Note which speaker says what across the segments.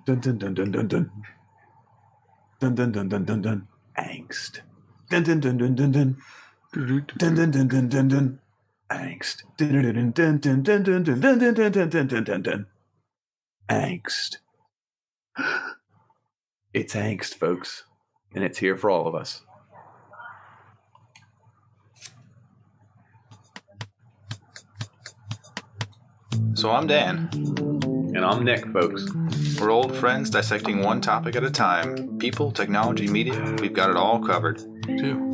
Speaker 1: Dun dun dun dun dun dun. Dun dun dun dun dun dun. Angst. Dun dun dun dun dun dun. Dun dun dun dun dun dun. Angst. Dun dun dun dun dun dun dun dun dun dun dun dun dun dun dun. Angst. It's angst, folks, and it's here for all of us.
Speaker 2: So I'm Dan.
Speaker 1: And I'm Nick, folks.
Speaker 2: We're old friends dissecting one topic at a time. People, technology, media, we've got it all covered. Too.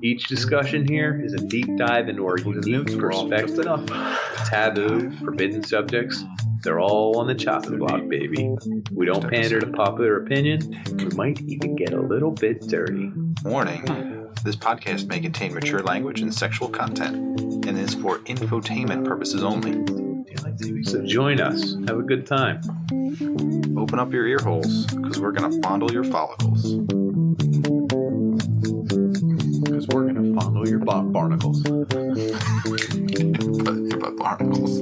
Speaker 1: Each discussion here is a deep dive into our unique perspective. Taboo, forbidden subjects, they're all on the chopping block, baby. We don't pander to popular opinion. We might even get a little bit dirty.
Speaker 2: Warning, this podcast may contain mature language and sexual content and is for infotainment purposes only.
Speaker 1: So join us. Have a good time.
Speaker 2: Open up your ear holes, because we're going to fondle your follicles.
Speaker 1: Because we're going to fondle your barnacles.
Speaker 2: Your barnacles.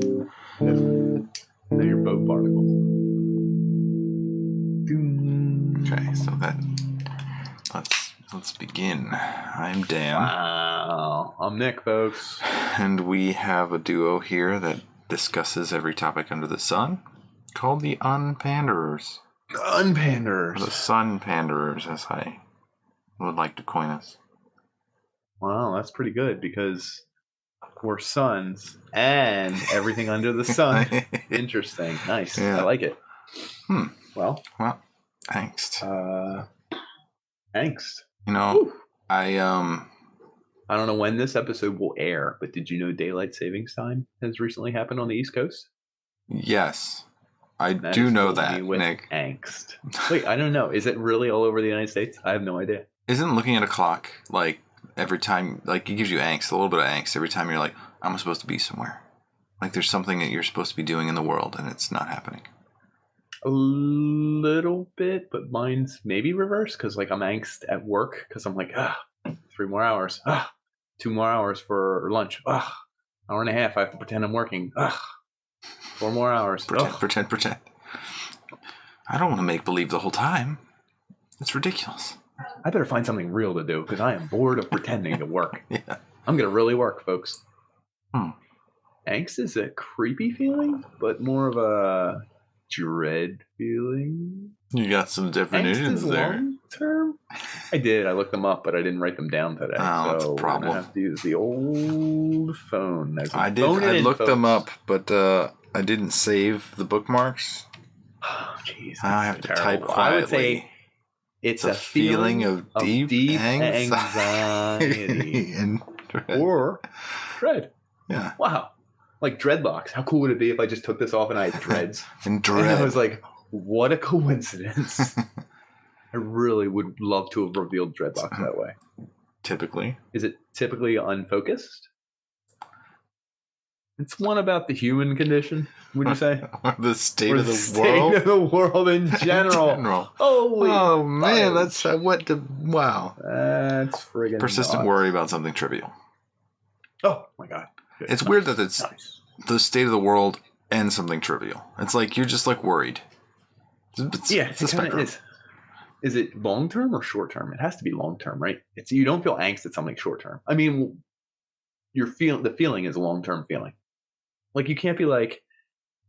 Speaker 1: They're your boat barnacles.
Speaker 2: Okay, so let's begin. I'm Dan.
Speaker 1: Wow. I'm Nick, folks.
Speaker 2: And we have a duo here that discusses every topic under the sun, called the panderers.
Speaker 1: The unpanderers.
Speaker 2: The sun panderers, as I would like to coin us.
Speaker 1: Wow, that's pretty good because we're suns and everything under the sun. Interesting. Nice.
Speaker 2: Yeah.
Speaker 1: I like it. Well,
Speaker 2: angst.
Speaker 1: Angst.
Speaker 2: You know,
Speaker 1: Whew.
Speaker 2: I
Speaker 1: don't know when this episode will air, but did you know daylight savings time has recently happened on the East Coast?
Speaker 2: Yes, I
Speaker 1: That
Speaker 2: do
Speaker 1: has
Speaker 2: know
Speaker 1: filled
Speaker 2: that,
Speaker 1: me with
Speaker 2: Nick.
Speaker 1: Angst. Wait, I don't know. Is it really all over the United States? I have no idea.
Speaker 2: Isn't looking at a clock like every time, like it gives you angst, a little bit of angst every time you're like, I'm supposed to be somewhere. Like there's something that you're supposed to be doing in the world and it's not happening.
Speaker 1: A little bit, but mine's maybe reverse because like I'm angst at work because I'm like, 3 more hours. 2 more hours for lunch. Hour and a half. I have to pretend I'm working. 4 more hours.
Speaker 2: Pretend. I don't want to make believe the whole time. It's ridiculous.
Speaker 1: I better find something real to do because I am bored of pretending to work.
Speaker 2: Yeah.
Speaker 1: I'm going to really work, folks.
Speaker 2: Hmm.
Speaker 1: Angst is a creepy feeling, but more of a dread feeling.
Speaker 2: You got some
Speaker 1: Angst
Speaker 2: definitions
Speaker 1: is
Speaker 2: there.
Speaker 1: long term. I did. I looked them up, but I didn't write them down today.
Speaker 2: Oh, that's a
Speaker 1: so
Speaker 2: problem.
Speaker 1: I'm gonna have to use the old phone.
Speaker 2: I did. I looked them up, but I didn't save the bookmarks.
Speaker 1: Oh, jeez.
Speaker 2: I have to type quietly.
Speaker 1: I would say it's a feeling of deep anxiety
Speaker 2: and dread.
Speaker 1: or dread.
Speaker 2: Yeah.
Speaker 1: Wow. Like dreadlocks. How cool would it be if I just took this off and I had dreads?
Speaker 2: And dread.
Speaker 1: And I was like, what a coincidence. I really would love to have revealed dreadlocks that way.
Speaker 2: Typically.
Speaker 1: Is it typically unfocused? It's one about the human condition, would you say?
Speaker 2: The state
Speaker 1: Or
Speaker 2: of
Speaker 1: the
Speaker 2: the
Speaker 1: state
Speaker 2: world?
Speaker 1: of the world in general.
Speaker 2: Oh, man.
Speaker 1: fudge.
Speaker 2: That's wow.
Speaker 1: That's friggin'
Speaker 2: Persistent
Speaker 1: nuts.
Speaker 2: worry about something trivial.
Speaker 1: Oh, my God. Good.
Speaker 2: It's weird that it's
Speaker 1: Nice.
Speaker 2: the state of the world and something trivial. It's like you're just like worried. It's a
Speaker 1: It kinda
Speaker 2: spectrum.
Speaker 1: is. Is it long term or short term? It has to be long term, right? It's you don't feel angst at something short term. I mean, the feeling is a long term feeling. Like you can't be like,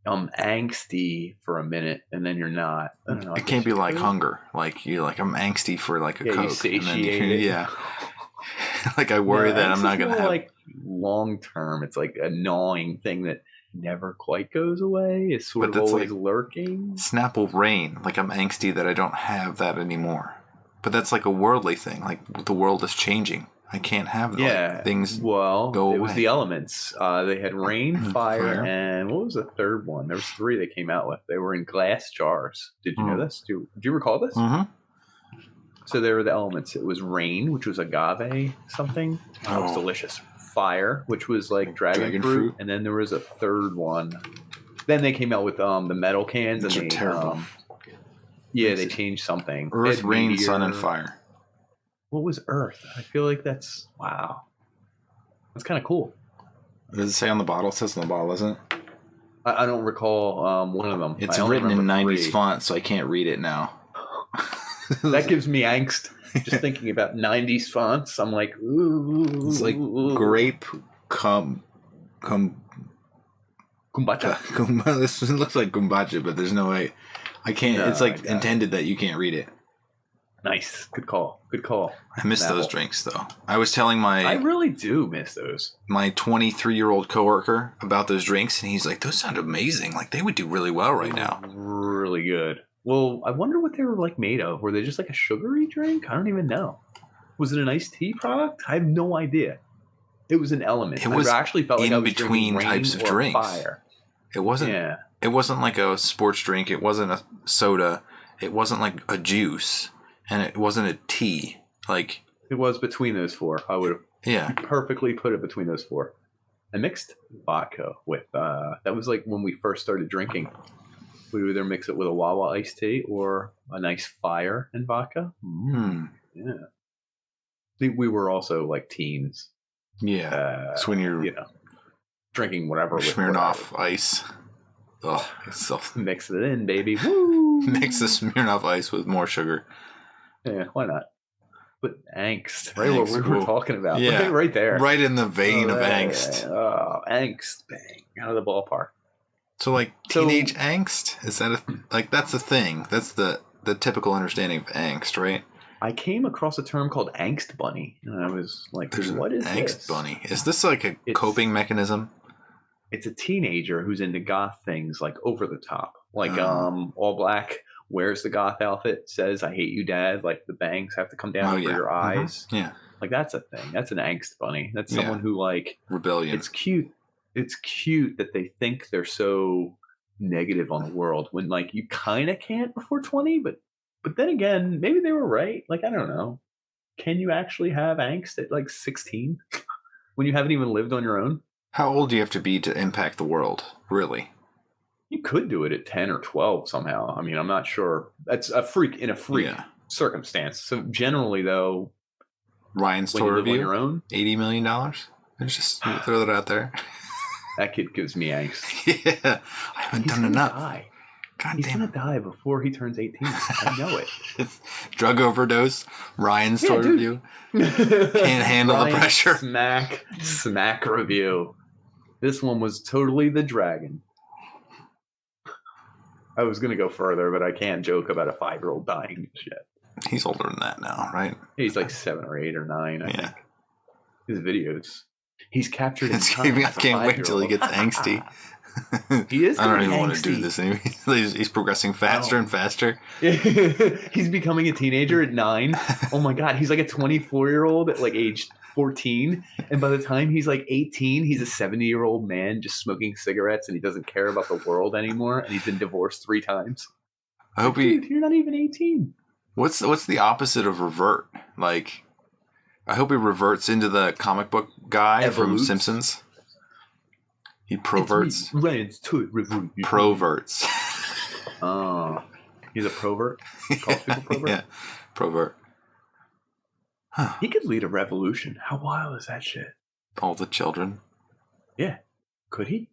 Speaker 1: I'm angsty for a minute and then you're not. I don't know.
Speaker 2: It can't be like hunger. Like you're like, I'm angsty for like a
Speaker 1: Yeah, you
Speaker 2: Coke. And then
Speaker 1: satiate it.
Speaker 2: yeah. Like I worry that I'm not
Speaker 1: going
Speaker 2: gonna have.
Speaker 1: like long term. It's like a gnawing thing that never quite goes away. It's sort
Speaker 2: But
Speaker 1: of
Speaker 2: that's
Speaker 1: always
Speaker 2: like-
Speaker 1: lurking.
Speaker 2: Snapple rain. Like I'm angsty that I don't have that anymore. But that's like a worldly thing. Like the world is changing. I can't have things.
Speaker 1: Well,
Speaker 2: go
Speaker 1: it was
Speaker 2: away.
Speaker 1: the elements. They had rain, fire,
Speaker 2: Fire.
Speaker 1: and what was the third one? There was 3 they came out with. They were in glass jars. Did you know this? Do you recall this?
Speaker 2: Mm-hmm.
Speaker 1: So there were the elements. It was rain, which was agave something. Oh, it was delicious. Fire, which was like dragon fruit. And then there was a third one. Then they came out with the metal cans.
Speaker 2: Which
Speaker 1: and
Speaker 2: are
Speaker 1: they,
Speaker 2: terrible.
Speaker 1: they changed something.
Speaker 2: Earth,
Speaker 1: Ed
Speaker 2: rain,
Speaker 1: Meteor.
Speaker 2: sun, and fire.
Speaker 1: What was Earth? I feel like that's, wow. That's kind of cool.
Speaker 2: Does it say on the bottle? It says on the bottle, isn't it?
Speaker 1: I don't recall one of them.
Speaker 2: It's
Speaker 1: I only
Speaker 2: written in
Speaker 1: remember
Speaker 2: 90s
Speaker 1: three.
Speaker 2: font, so I can't read it now.
Speaker 1: That gives me angst. Just thinking about 90s fonts, I'm like, ooh.
Speaker 2: It's like grape
Speaker 1: kombucha.
Speaker 2: This looks like kombucha, but there's no way. I can't.
Speaker 1: No,
Speaker 2: it's like intended that you can't read it.
Speaker 1: Nice. Good call. Good call.
Speaker 2: I miss those drinks, though. I was telling
Speaker 1: I really do miss those.
Speaker 2: My 23-year-old coworker about those drinks, and he's like, those sound amazing. Like, they would do really well right now.
Speaker 1: Really good. Well, I wonder what they were like made of. Were they just like a sugary drink? I don't even know. Was it an iced tea product? I have no idea. It was an element.
Speaker 2: It was
Speaker 1: I actually felt like I
Speaker 2: in
Speaker 1: was
Speaker 2: between
Speaker 1: drinking
Speaker 2: types of
Speaker 1: rain or
Speaker 2: drinks.
Speaker 1: fire.
Speaker 2: It wasn't.
Speaker 1: Yeah.
Speaker 2: It wasn't like a sports drink. It wasn't a soda. It wasn't like a juice, and it wasn't a tea. Like
Speaker 1: it was between those four. I would have perfectly put it between those four. I mixed vodka with that was like when we first started drinking. We would either mix it with a Wawa iced tea or a nice fire and vodka. Yeah. I think we were also like teens.
Speaker 2: Yeah. So when you're
Speaker 1: drinking whatever.
Speaker 2: Smirnoff Ice. Oh, it's so...
Speaker 1: Mix it in, baby. Woo!
Speaker 2: Mix the Smirnoff Ice with more sugar.
Speaker 1: Yeah, why not? But angst, right? What we were talking about.
Speaker 2: Yeah.
Speaker 1: Right there.
Speaker 2: Right in the vein of angst.
Speaker 1: Oh, angst. Bang. Out of the ballpark.
Speaker 2: So, like, teenage angst? Is that that's a thing? That's the typical understanding of angst, right?
Speaker 1: I came across a term called angst bunny, and I was like, what is
Speaker 2: angst
Speaker 1: this?
Speaker 2: Bunny? Is this like a coping mechanism?
Speaker 1: It's a teenager who's into goth things, like over the top. Like all black, wears the goth outfit, says, I hate you, Dad. Like the bangs have to come down over your eyes.
Speaker 2: Yeah.
Speaker 1: Like that's a thing. That's an angst bunny. That's someone who like...
Speaker 2: Rebellion.
Speaker 1: It's cute. It's cute that they think they're so negative on the world when like you kind of can't before 20, but then again, maybe they were right. Like, I don't know. Can you actually have angst at like 16 when you haven't even lived on your own?
Speaker 2: How old do you have to be to impact the world? Really?
Speaker 1: You could do it at 10 or 12 somehow. I mean, I'm not sure. That's a freak circumstance. So generally, though,
Speaker 2: Ryan's tour review,
Speaker 1: on your own,
Speaker 2: $80 million. Let's just throw that out there.
Speaker 1: That kid gives me angst.
Speaker 2: Yeah, I haven't done enough.
Speaker 1: He's going to die before he turns 18. I know it.
Speaker 2: Drug overdose. Ryan's tour review. Can't handle the pressure.
Speaker 1: Smack review. This one was totally the dragon. I was going to go further, but I can't joke about a 5-year-old dying shit.
Speaker 2: He's older than that now, right?
Speaker 1: He's like 7 or 8 or 9, I think. His videos. He's captured in time.
Speaker 2: I can't wait till he gets angsty.
Speaker 1: He is.
Speaker 2: I don't even want to do this anymore. He's progressing faster and faster.
Speaker 1: He's becoming a teenager at 9. Oh my god, he's like a 24-year-old at like age 14, and by the time he's like 18, he's a 70-year-old man just smoking cigarettes, and he doesn't care about the world anymore. And he's been divorced 3 times.
Speaker 2: I hope
Speaker 1: Dude, you're not even 18.
Speaker 2: What's the opposite of revert? Like, I hope he reverts into the comic book guy from Simpsons. He proverts. Proverts.
Speaker 1: Oh, he's a provert. He calls people provert.
Speaker 2: Yeah, provert.
Speaker 1: Huh. He could lead a revolution. How wild is that shit?
Speaker 2: All the children.
Speaker 1: Yeah, could he?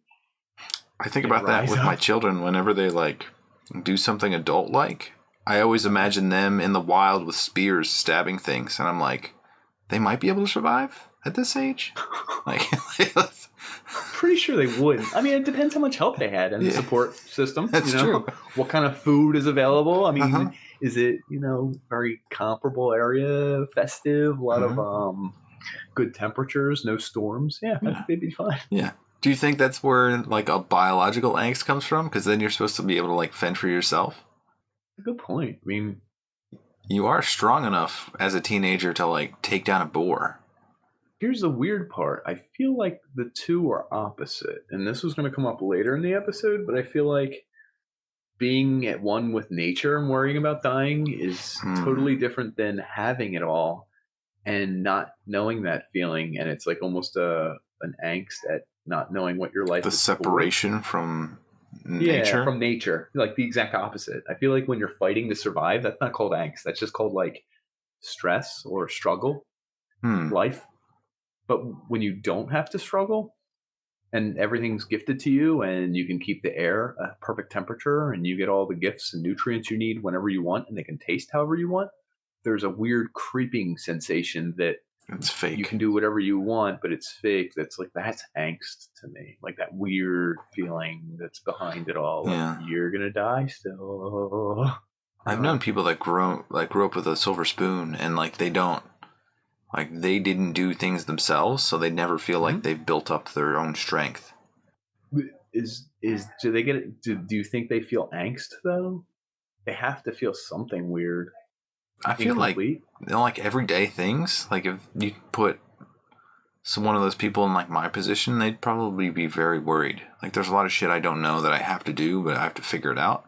Speaker 2: I think about that with my children whenever they like do something adult-like. I always imagine them in the wild with spears stabbing things, and I'm like, they might be able to survive at this age. Like,
Speaker 1: pretty sure they wouldn't. I mean, it depends how much help they had in the support system.
Speaker 2: That's true.
Speaker 1: What kind of food is available? I mean, is it very comparable area, festive, a lot of good temperatures, no storms? Yeah, they'd be fine.
Speaker 2: Yeah. Do you think that's where like a biological angst comes from? Because then you're supposed to be able to like fend for yourself.
Speaker 1: Good point. I mean,
Speaker 2: you are strong enough as a teenager to like take down a boar.
Speaker 1: Here's the weird part. I feel like the two are opposite, and this was going to come up later in the episode, but I feel like being at one with nature and worrying about dying is totally different than having it all and not knowing that feeling, and it's like almost an angst at not knowing what your life is. The
Speaker 2: separation from nature?
Speaker 1: Yeah, from nature. Like the exact opposite. I feel like when you're fighting to survive, that's not called angst. That's just called like stress or struggle, life. But when you don't have to struggle, and everything's gifted to you, and you can keep the air a perfect temperature, and you get all the gifts and nutrients you need whenever you want, and they can taste however you want. There's a weird creeping sensation that
Speaker 2: It's fake.
Speaker 1: you can do whatever you want, but it's fake. That's angst to me. Like that weird feeling that's behind it all. Like you're gonna die still.
Speaker 2: I've known people that grew up with a silver spoon, and like they didn't do things themselves, so they never feel like they've built up their own strength.
Speaker 1: Do they get it? Do you think they feel angst though? They have to feel something weird.
Speaker 2: I feel like everyday things. Like if you put one of those people in like my position, they'd probably be very worried. Like there's a lot of shit I don't know that I have to do, but I have to figure it out.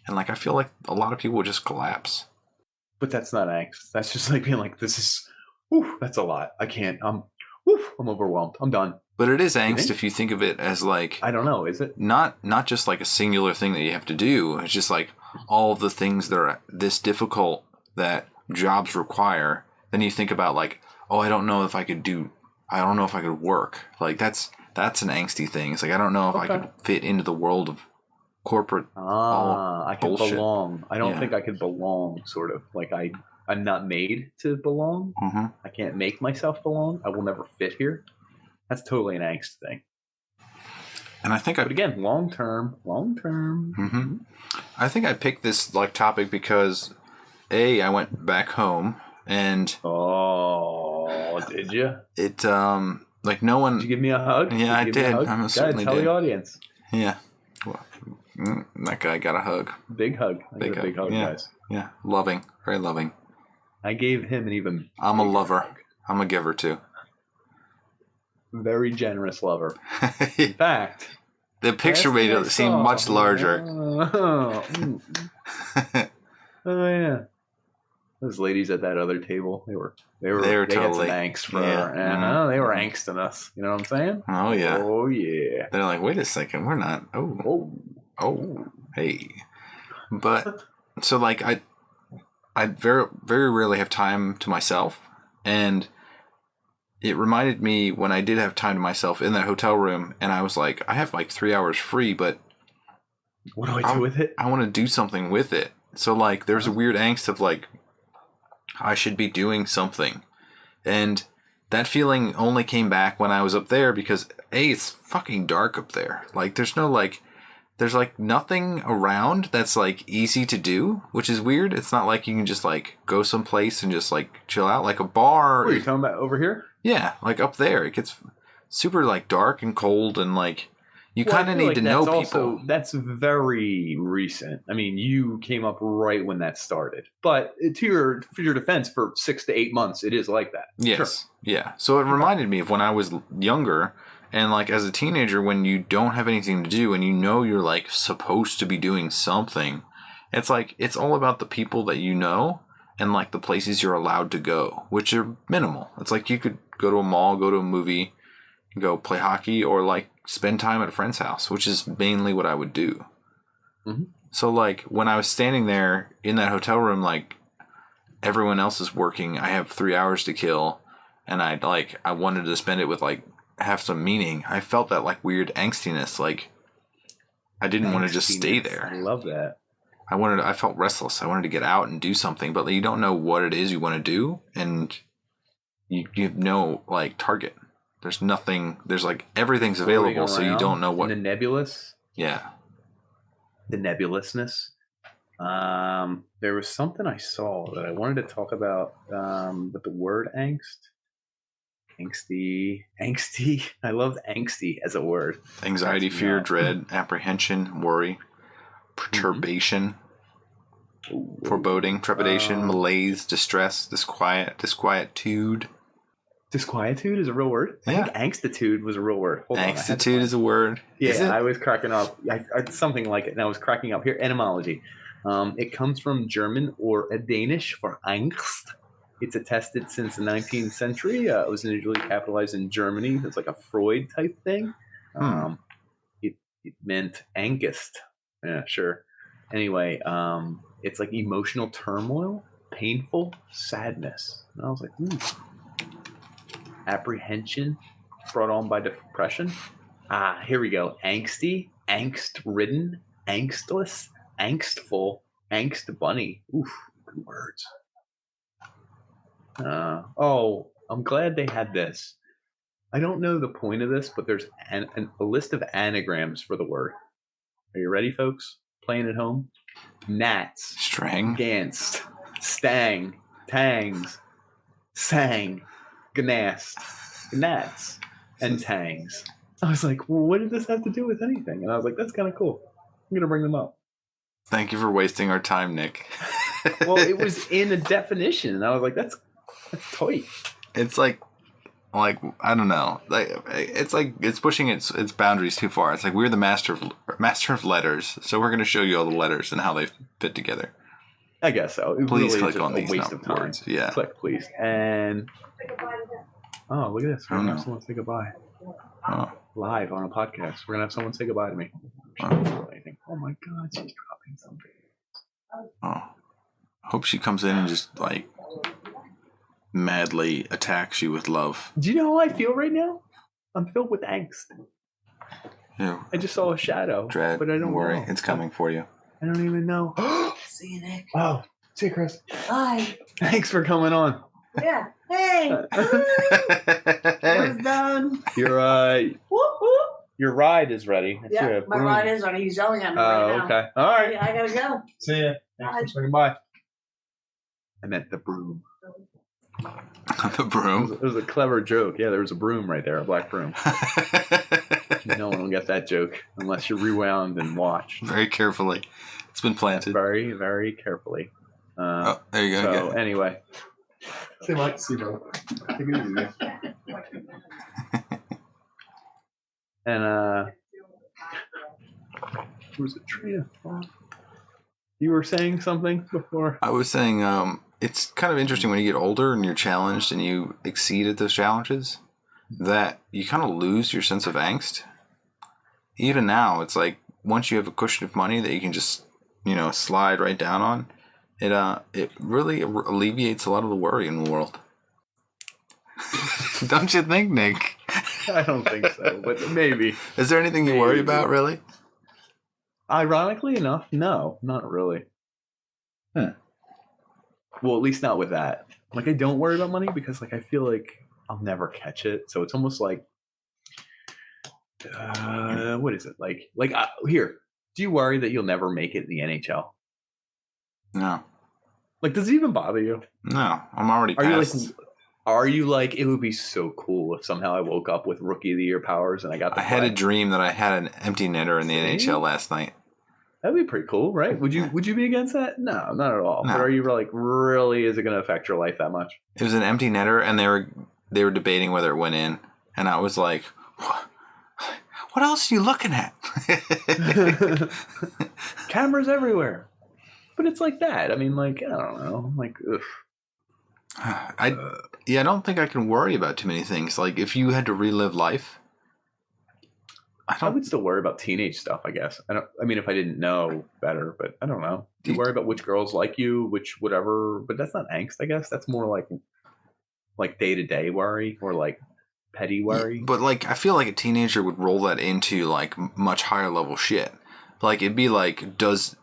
Speaker 2: And like I feel like a lot of people would just collapse.
Speaker 1: But that's not angst. That's just like being like, this is, that's a lot. I can't. I'm overwhelmed. I'm done.
Speaker 2: But it is angst if you think of it as like,
Speaker 1: I don't know, is it?
Speaker 2: Not just like a singular thing that you have to do. It's just like all of the things that are this difficult that jobs require. Then you think about like, I don't know if I could work. Like that's an angsty thing. It's like I don't know if I could fit into the world of corporate.
Speaker 1: I can belong. I don't think I could belong. Sort of like I'm not made to belong.
Speaker 2: Mm-hmm.
Speaker 1: I can't make myself belong. I will never fit here. That's totally an angst thing.
Speaker 2: And I think
Speaker 1: but again, long term.
Speaker 2: Mm-hmm. I think I picked this like topic because I went back home and
Speaker 1: did you?
Speaker 2: It like no one.
Speaker 1: Did you give me a hug?
Speaker 2: Yeah, I did. I certainly did.
Speaker 1: Tell the audience.
Speaker 2: Yeah. Well, that guy got a hug.
Speaker 1: Big hug. Big hug, guys.
Speaker 2: Yeah, loving, very loving.
Speaker 1: I gave him an even.
Speaker 2: I'm a lover. I'm a giver too.
Speaker 1: Very generous lover. In fact,
Speaker 2: the picture made it seem much larger.
Speaker 1: Oh yeah. Those ladies at that other table, they
Speaker 2: totally
Speaker 1: had some angst for her. They were angsting us. You know what I'm saying?
Speaker 2: Oh yeah.
Speaker 1: Oh yeah.
Speaker 2: They're like, wait a second, we're not. Hey. But so like I very very rarely have time to myself, and it reminded me when I did have time to myself in that hotel room, and I was like, I have like 3 hours free, but
Speaker 1: what do I do with it?
Speaker 2: I want to do something with it. So like, there's a weird angst of like, I should be doing something. And that feeling only came back when I was up there because it's fucking dark up there. Like there's nothing around that's like easy to do, which is weird. It's not like you can just like go someplace and just like chill out like a bar.
Speaker 1: What are you talking about over here?
Speaker 2: Yeah. Like up there, it gets super like dark and cold and like, you kind of need to know people.
Speaker 1: That's very recent. I mean, you came up right when that started. But for your defense, for 6 to 8 months, it is like that.
Speaker 2: Yes. Sure. Yeah. So it reminded me of when I was younger and like as a teenager, when you don't have anything to do and you know you're like supposed to be doing something. It's like, it's all about the people that you know and like the places you're allowed to go, which are minimal. It's like you could go to a mall, go to a movie, go play hockey, or like spend time at a friend's house, which is mainly what I would do.
Speaker 1: Mm-hmm.
Speaker 2: So like when I was standing there in that hotel room, like everyone else is working, I have 3 hours to kill, and I wanted to spend it with like have some meaning. I felt that like weird angstiness, like I didn't want to just stay there.
Speaker 1: I love that.
Speaker 2: I felt restless. I wanted to get out and do something, but you don't know what it is you want to do, and you have no like target. There's nothing. There's like everything's available, so you don't know what.
Speaker 1: The nebulous.
Speaker 2: Yeah.
Speaker 1: The nebulousness. There was something I saw that I wanted to talk about. But the word angst, angsty. I love angsty as a word.
Speaker 2: Anxiety, fear, dread, apprehension, worry, perturbation, foreboding, trepidation, malaise, distress, disquietude.
Speaker 1: Disquietude is a real word?
Speaker 2: Yeah.
Speaker 1: I think angstitude was a real word.
Speaker 2: Angstitude is a word.
Speaker 1: Yeah, I was cracking up. Something like it, and I was cracking up. Here, etymology. It comes from German or Danish for Angst. It's attested since the 19th century. It was initially capitalized in Germany. It's like a Freud type thing. It meant angst. Yeah, sure. Anyway, it's like emotional turmoil, painful sadness. And I was like, apprehension brought on by depression. Here we go. Angsty, angst ridden, angstless, angstful, angst bunny. Oof, good words. I'm glad they had this. I don't know the point of this, but there's a list of anagrams for the word. Are you ready, folks? Playing at home? Gnats.
Speaker 2: Strang.
Speaker 1: Ganst. Stang. Tangs. Sang. Gnast. Gnats. And tangs. I was like, well, what did this have to do with anything? And I was like, that's kind of cool. I'm going to bring them up.
Speaker 2: Thank you for wasting our time, Nick.
Speaker 1: Well, it was in a definition, and I was like, that's tight.
Speaker 2: It's like I don't know. It's pushing its boundaries too far. It's like we're the master of letters, so we're going to show you all the letters and how they fit together.
Speaker 1: I guess so.
Speaker 2: Please
Speaker 1: really
Speaker 2: click on these
Speaker 1: waste of time.
Speaker 2: words. Yeah.
Speaker 1: Click, please. And oh, look at this. We're gonna have someone say goodbye.
Speaker 2: Oh.
Speaker 1: Live on a podcast. We're gonna have someone say goodbye to me. Oh my God, she's dropping something.
Speaker 2: Oh. Hope she comes in and just like madly attacks you with love.
Speaker 1: Do you know how I feel right now? I'm filled with angst.
Speaker 2: Yeah.
Speaker 1: I just saw a shadow,
Speaker 2: Dread,
Speaker 1: but I don't
Speaker 2: worry.
Speaker 1: know.
Speaker 2: It's coming for you.
Speaker 1: I don't even know.
Speaker 3: See you, Nick.
Speaker 1: Oh, see you, Chris.
Speaker 3: Bye.
Speaker 1: Thanks for coming on.
Speaker 3: Yeah. Hey. It's done.
Speaker 1: Your your ride is ready.
Speaker 3: Yeah, my ride is ready. He's yelling at me right now.
Speaker 1: Okay. All right.
Speaker 3: Yeah, I gotta go.
Speaker 1: See ya. Thanks for saying bye. I meant the broom.
Speaker 2: The broom?
Speaker 1: It was a clever joke. Yeah, there was a broom right there, a black broom. No one will get that joke unless you rewound and watch.
Speaker 2: Very carefully. It's been planted.
Speaker 1: Very, very carefully.
Speaker 2: Oh, there you go.
Speaker 1: So, anyway. Say Mike. See you, bro. Take it easy, man. And, there was a train of thought. You were saying something before?
Speaker 2: I was saying, it's kind of interesting when you get older and you're challenged and you exceed at those challenges, that you kind of lose your sense of angst. Even now, it's like once you have a cushion of money that you can just, slide right down on, it really alleviates a lot of the worry in the world. Don't you think, Nick?
Speaker 1: I don't think so, but maybe.
Speaker 2: Is there anything you worry about, really?
Speaker 1: Ironically enough, no, not really. Well, at least not with that. Like, I don't worry about money because, I feel like I'll never catch it. So it's almost like, what is it? Here, do you worry that you'll never make it in the NHL?
Speaker 2: No.
Speaker 1: Does it even bother you?
Speaker 2: No, I'm already past.
Speaker 1: Are you like, it would be so cool if somehow I woke up with Rookie of the Year powers and I got the
Speaker 2: I had a dream that I had an empty netter in the NHL last night.
Speaker 1: That'd be pretty cool, right? Would you be against that? No, not at all.
Speaker 2: No.
Speaker 1: But are you like, really, is it going to affect your life that much?
Speaker 2: It was an empty netter, and they were debating whether it went in, and I was like, what else are you looking at?
Speaker 1: Cameras everywhere. But it's like that. I mean, I don't know. I'm like, ugh.
Speaker 2: I don't think I can worry about too many things. Like, if you had to relive life,
Speaker 1: I would still worry about teenage stuff, I guess. I mean, if I didn't know better, but I don't know. Do you worry about which girls like you, which whatever? But that's not angst, I guess. That's more like day-to-day worry or like petty worry.
Speaker 2: But I feel like a teenager would roll that into much higher level shit. Like, it'd be like, does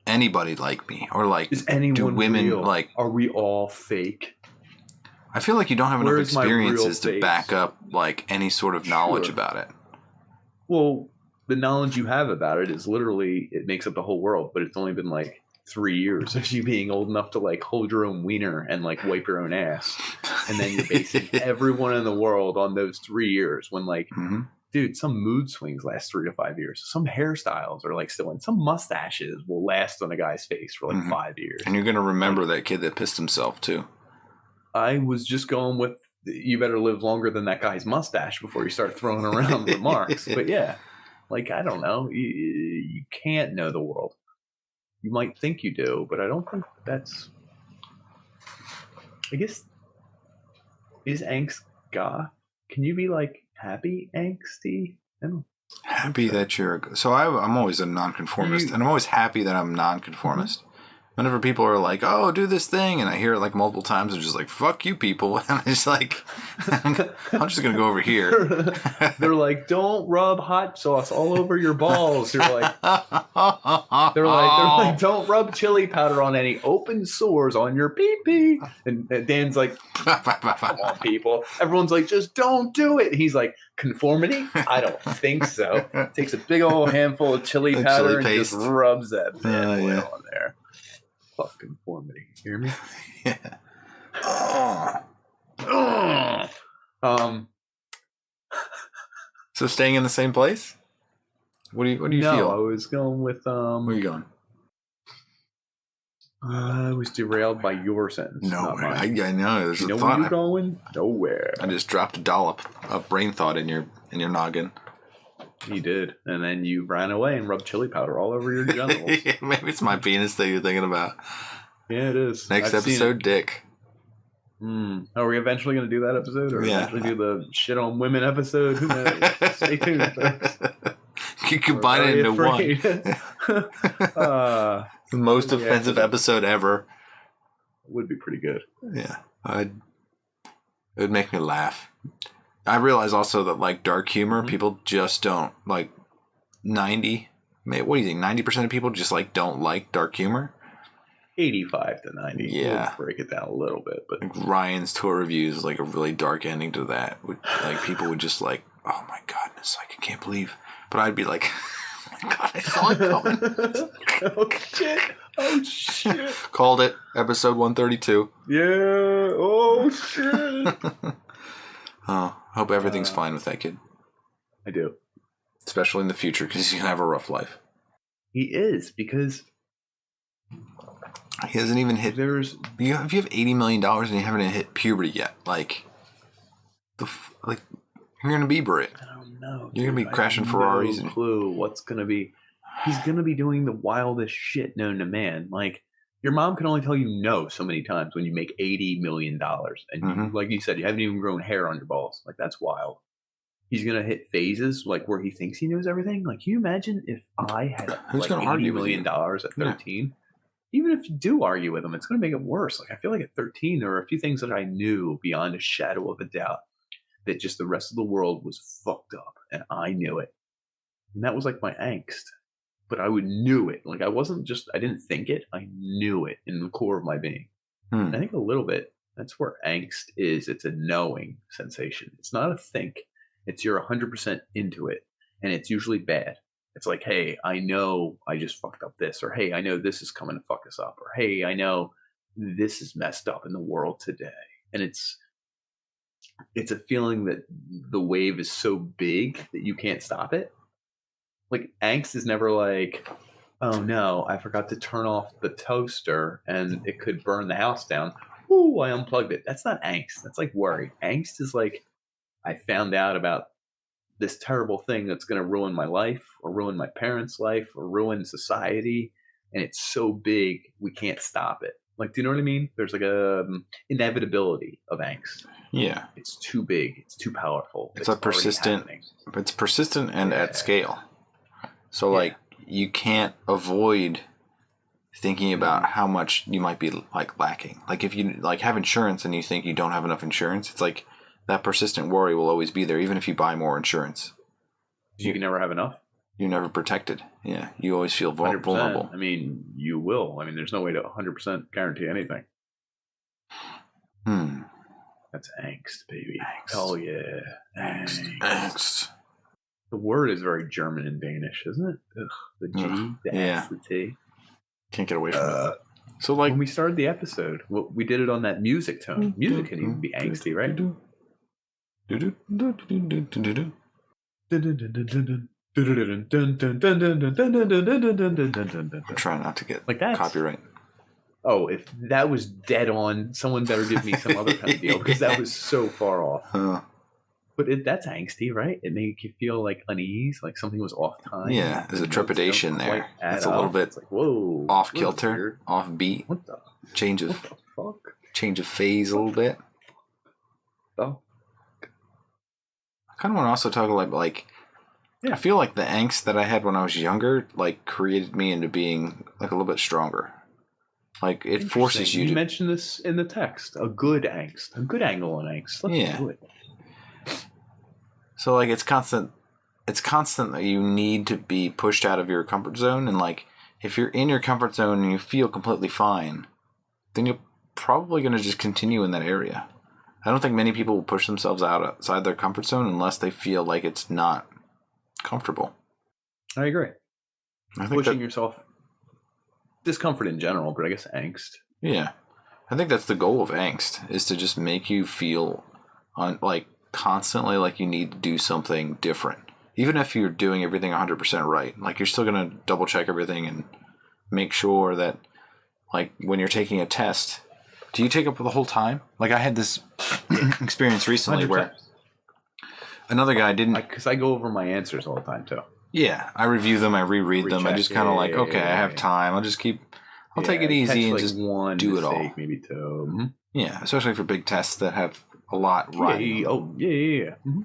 Speaker 2: anybody like me? Or
Speaker 1: is anyone
Speaker 2: do women
Speaker 1: real? Are we all fake?
Speaker 2: I feel like you don't have enough experiences to back up any sort of knowledge about it.
Speaker 1: Well, the knowledge you have about it is literally, it makes up the whole world, but it's only been 3 years of you being old enough to hold your own wiener and wipe your own ass. And then you're basing everyone in the world on those 3 years when dude, some mood swings last 3 to 5 years. Some hairstyles are still in. Some mustaches will last on a guy's face for 5 years.
Speaker 2: And you're going to remember that kid that pissed himself too.
Speaker 1: I was just going with, you better live longer than that guy's mustache before you start throwing around remarks. But yeah, I don't know. You can't know the world. You might think you do, but I don't think that's, I guess, is angst goth? Can you be happy angsty? I don't
Speaker 2: happy that you're, so I'm always a nonconformist, and I'm always happy that I'm nonconformist. whenever people are like, "Oh, do this thing," and I hear it like multiple times, I'm just like, "Fuck you, people!" And I'm just like, I'm just gonna go over here.
Speaker 1: They're like, "Don't rub hot sauce all over your balls." You're like, they're like, "Don't rub chili powder on any open sores on your pee-pee." And Dan's like, "Come on, people." Everyone's like, "Just don't do it." He's like, "Conformity? I don't think so." Takes a big old handful of chili powder and just rubs that bad boy on there. Fuck conformity. You hear me?
Speaker 2: Yeah. So staying in the same place? What do you feel?
Speaker 1: No, I was going with
Speaker 2: Where are you going?
Speaker 1: I was derailed by your sentence.
Speaker 2: Nowhere. I know. There's
Speaker 1: you know
Speaker 2: a thought.
Speaker 1: Where you're going? Nowhere.
Speaker 2: I just dropped a dollop of brain thought in your noggin.
Speaker 1: You did, and then you ran away and rubbed chili powder all over your genitals.
Speaker 2: Maybe it's my penis that you're thinking about.
Speaker 1: Yeah, it is.
Speaker 2: Next episode, Dick.
Speaker 1: Are we eventually going to do that episode, or eventually do the shit on women episode? Who knows? Stay tuned, folks.
Speaker 2: You combine it into one. The most offensive episode ever.
Speaker 1: Would be pretty good.
Speaker 2: Yeah, it would make me laugh. I realize also that like dark humor, people just don't like 90. What do you think? 90% of people just like don't like dark humor.
Speaker 1: 85 to 90.
Speaker 2: Yeah,
Speaker 1: we'll break it down a little bit, but
Speaker 2: like Ryan's tour review is like a really dark ending to that. Like people would just like, oh my godness, like I can't believe. But I'd be like, oh my god, I saw it coming.
Speaker 1: Oh shit! Oh shit!
Speaker 2: Called it. Episode 132.
Speaker 1: Yeah. Oh shit.
Speaker 2: Oh, hope everything's fine with that kid.
Speaker 1: I do.
Speaker 2: Especially in the future, because he's going to have a rough life.
Speaker 1: He is, because
Speaker 2: he hasn't even hit... If you have $80 million and you haven't hit puberty yet, like you're going to Bieber it.
Speaker 1: I don't know.
Speaker 2: You're going to be crashing Ferraris.
Speaker 1: No clue what's going to be... He's going to be doing the wildest shit known to man. Like, your mom can only tell you no so many times when you make $80 million. And you, like you said, you haven't even grown hair on your balls. Like, that's wild. He's going to hit phases like where he thinks he knows everything. Like, can you imagine if I had like $80 million at 13? Yeah. Even if you do argue with him, it's going to make it worse. Like, I feel like at 13, there are a few things that I knew beyond a shadow of a doubt that just the rest of the world was fucked up. And I knew it. And that was like my angst. But I knew it. Like, I didn't think it. I knew it in the core of my being. And I think a little bit, that's where angst is. It's a knowing sensation. It's not a think. It's you're 100% into it. And it's usually bad. It's like, hey, I know I just fucked up this. Or, hey, I know this is coming to fuck us up. Or, hey, I know this is messed up in the world today. And it's a feeling that the wave is so big that you can't stop it. Like, angst is never like, oh no, I forgot to turn off the toaster and it could burn the house down. Ooh, I unplugged it. That's not angst. That's like worry. Angst is like, I found out about this terrible thing that's going to ruin my life or ruin my parents' life or ruin society. And it's so big, we can't stop it. Like, do you know what I mean? There's like a inevitability of angst.
Speaker 2: Yeah.
Speaker 1: It's too big. It's too powerful.
Speaker 2: It's persistent and at scale. So, like, you can't avoid thinking about how much you might be, like, lacking. Like, if you, like, have insurance and you think you don't have enough insurance, it's like that persistent worry will always be there, even if you buy more insurance.
Speaker 1: You can never have enough?
Speaker 2: You're never protected. Yeah. You always feel vulnerable.
Speaker 1: I mean, you will. I mean, there's no way to 100% guarantee anything. That's angst, baby.
Speaker 2: Angst.
Speaker 1: Hell yeah.
Speaker 2: Angst.
Speaker 1: The word is very German and Danish, isn't it? Ugh, the G, the S, the T.
Speaker 2: Can't get away from it. So, like,
Speaker 1: when we started the episode, we did it on that music tone. Music can even be angsty, right?
Speaker 2: I'm trying not to get
Speaker 1: like that.
Speaker 2: Copyright.
Speaker 1: Oh, if that was dead on, someone better give me some other kind of deal, because that was so far off. But that's angsty, right? It made you feel like unease, like something was off time.
Speaker 2: Yeah, there's a trepidation there. It's a little bit
Speaker 1: like, whoa,
Speaker 2: off kilter, off beat.
Speaker 1: What the
Speaker 2: change of
Speaker 1: fuck?
Speaker 2: Change of phase a little bit.
Speaker 1: Oh,
Speaker 2: I kind of want to also talk about like I feel like the angst that I had when I was younger like created me into being like a little bit stronger. Like, it forces you to...
Speaker 1: You mentioned this in the text. A good angst. A good angle on angst. Let's do it.
Speaker 2: So, like, it's constant that you need to be pushed out of your comfort zone. And, like, if you're in your comfort zone and you feel completely fine, then you're probably going to just continue in that area. I don't think many people will push themselves outside their comfort zone unless they feel like it's not comfortable.
Speaker 1: I agree.
Speaker 2: I think
Speaker 1: pushing yourself... Discomfort in general, but I guess angst.
Speaker 2: Yeah. I think that's the goal of angst, is to just make you feel constantly like you need to do something different. Even if you're doing everything 100% right. Like, you're still going to double check everything and make sure that, like, when you're taking a test, do you take up the whole time? Like, I had this experience recently 100%. Where another guy didn't...
Speaker 1: Because I go over my answers all the time, too.
Speaker 2: Yeah, I review them, I reread them. I just kind of okay, I have time. I'll take it easy and just do it all.
Speaker 1: Maybe two. Mm-hmm.
Speaker 2: Yeah, especially for big tests that have a lot riding.
Speaker 1: Yeah. Mm-hmm.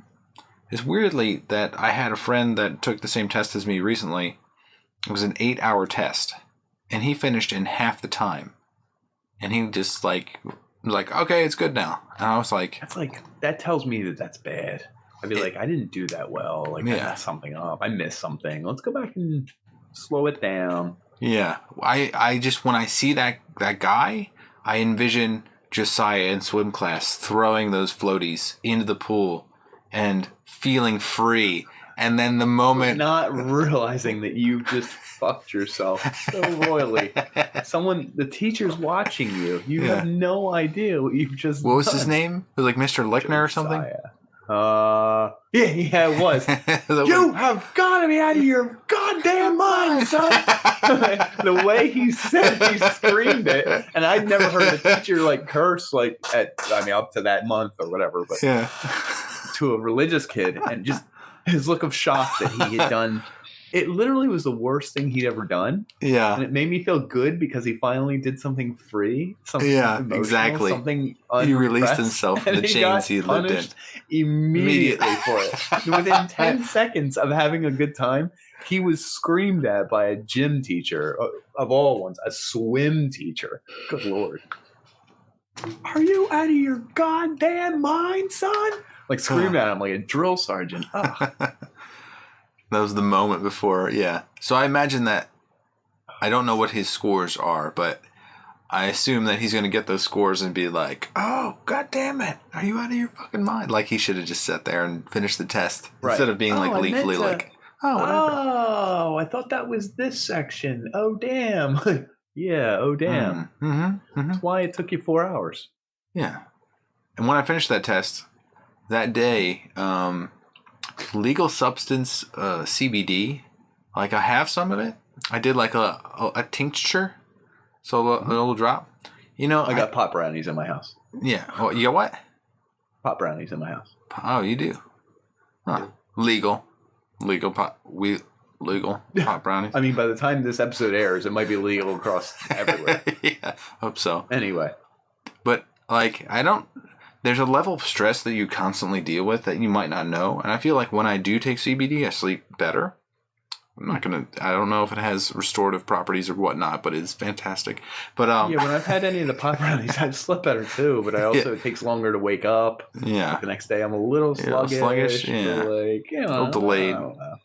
Speaker 2: It's weirdly that I had a friend that took the same test as me recently. It was an 8-hour test, and he finished in half the time. And he just was like, okay, it's good now. And I was like,
Speaker 1: that tells me that's bad. I'd be like, I didn't do that well. Like, I messed something up. I missed something. Let's go back and slow it down.
Speaker 2: Yeah. I just, when I see that guy, I envision Josiah in swim class throwing those floaties into the pool and feeling free. And then the moment...
Speaker 1: Not realizing that you just fucked yourself so royally. The teacher's watching you. You have no idea what you've just
Speaker 2: What was his name? It was like Mr. Lickner or something?
Speaker 1: Yeah, it was. You have got to be out of your goddamn mind, son. The way he screamed it, and I'd never heard a teacher curse up to that month or whatever, but to a religious kid, and just his look of shock that he had done. It literally was the worst thing he'd ever done. Yeah. And it made me feel good because he finally did something free. Something
Speaker 2: exactly.
Speaker 1: Something
Speaker 2: he released himself from the chains he lived in.
Speaker 1: Immediately for it. Within 10 seconds of having a good time, he was screamed at by a gym teacher, of all ones, a swim teacher. Good Lord. Are you out of your goddamn mind, son? Screamed at him like a drill sergeant.
Speaker 2: That was the moment before, So I imagine that, I don't know what his scores are, but I assume that he's going to get those scores and be like, oh, God damn it, are you out of your fucking mind? Like, he should have just sat there and finished the test. Right. Instead of being gleefully whatever.
Speaker 1: Oh, I thought that was this section. Oh, damn. Yeah, oh, damn. That's why it took you 4 hours.
Speaker 2: Yeah. And when I finished that test, that day, legal substance CBD, I have some of it. I did a tincture, so a little drop. I
Speaker 1: got pot brownies in my house.
Speaker 2: Yeah. Oh, you got what?
Speaker 1: Pot brownies in my house.
Speaker 2: Oh, you do? Huh. Legal pot brownies.
Speaker 1: I mean, by the time this episode airs, it might be legal across everywhere.
Speaker 2: Yeah, hope so.
Speaker 1: Anyway,
Speaker 2: but there's a level of stress that you constantly deal with that you might not know. And I feel like when I do take CBD, I sleep better. I don't know if it has restorative properties or whatnot, but it's fantastic. But
Speaker 1: when I've had any of the pot brownies, I've slept better too. But it takes longer to wake up. Yeah. The next day, I'm a little sluggish.
Speaker 2: Yeah. A little delayed.
Speaker 1: I don't know.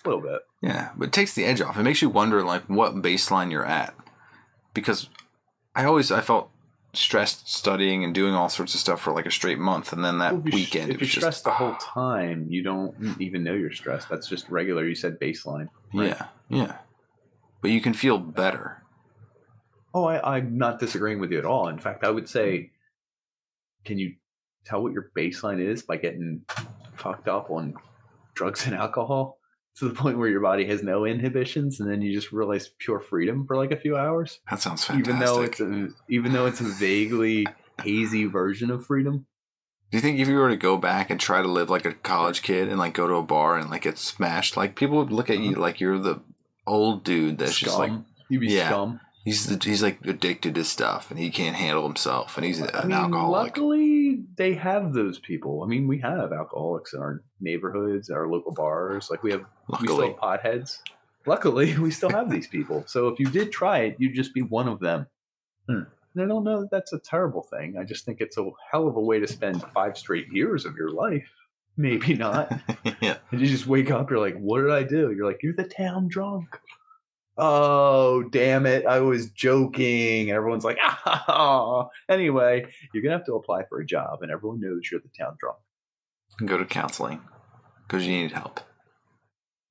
Speaker 1: A little bit.
Speaker 2: Yeah, but it takes the edge off. It makes you wonder what baseline you're at. Because I felt stressed studying and doing all sorts of stuff for a straight month, and then that weekend
Speaker 1: if you're stressed the whole time, you don't even know you're stressed. That's just regular. You said baseline, right?
Speaker 2: Yeah, but you can feel better.
Speaker 1: I'm not disagreeing with you at all. In fact, I would say, can you tell what your baseline is by getting fucked up on drugs and alcohol to the point where your body has no inhibitions, and then you just realize pure freedom for a few hours?
Speaker 2: That sounds fantastic.
Speaker 1: Even though it's a vaguely hazy version of freedom.
Speaker 2: Do you think if you were to go back and try to live like a college kid and go to a bar and get smashed, people would look at you like you're the old dude that's
Speaker 1: scum. You'd be scum.
Speaker 2: He's addicted to stuff and he can't handle himself and he's an alcoholic.
Speaker 1: Luckily, they have those people. I mean, we have alcoholics in our neighborhoods, our local bars. We still have potheads. Luckily, we still have these people. So if you did try it, you'd just be one of them. And I don't know that that's a terrible thing. I just think it's a hell of a way to spend 5 straight years of your life. Maybe not.
Speaker 2: Yeah.
Speaker 1: And you just wake up, you're like, what did I do? You're like, you're the town drunk. Oh, damn it. I was joking. Everyone's like, ah. Anyway, you're going to have to apply for a job, and everyone knows you're the town drunk.
Speaker 2: Go to counseling because you need help.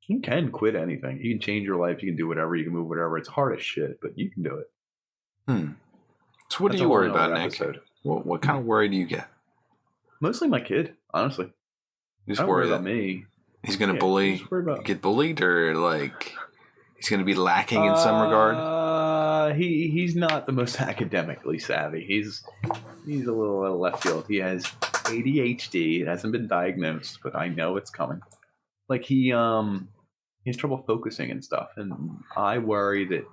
Speaker 1: You can quit anything. You can change your life. You can do whatever. You can move whatever. It's hard as shit, but you can do it.
Speaker 2: So what do you worry about, Nick?
Speaker 1: Episode.
Speaker 2: What kind of worry do you get?
Speaker 1: Mostly my kid, honestly.
Speaker 2: You just
Speaker 1: I don't
Speaker 2: worry
Speaker 1: about me.
Speaker 2: He's going to get bullied, or like he's going to be lacking in some regard?
Speaker 1: He's not the most academically savvy. He's a little out of left field. He has ADHD. It hasn't been diagnosed, but I know it's coming. Like he has trouble focusing and stuff, and I worry that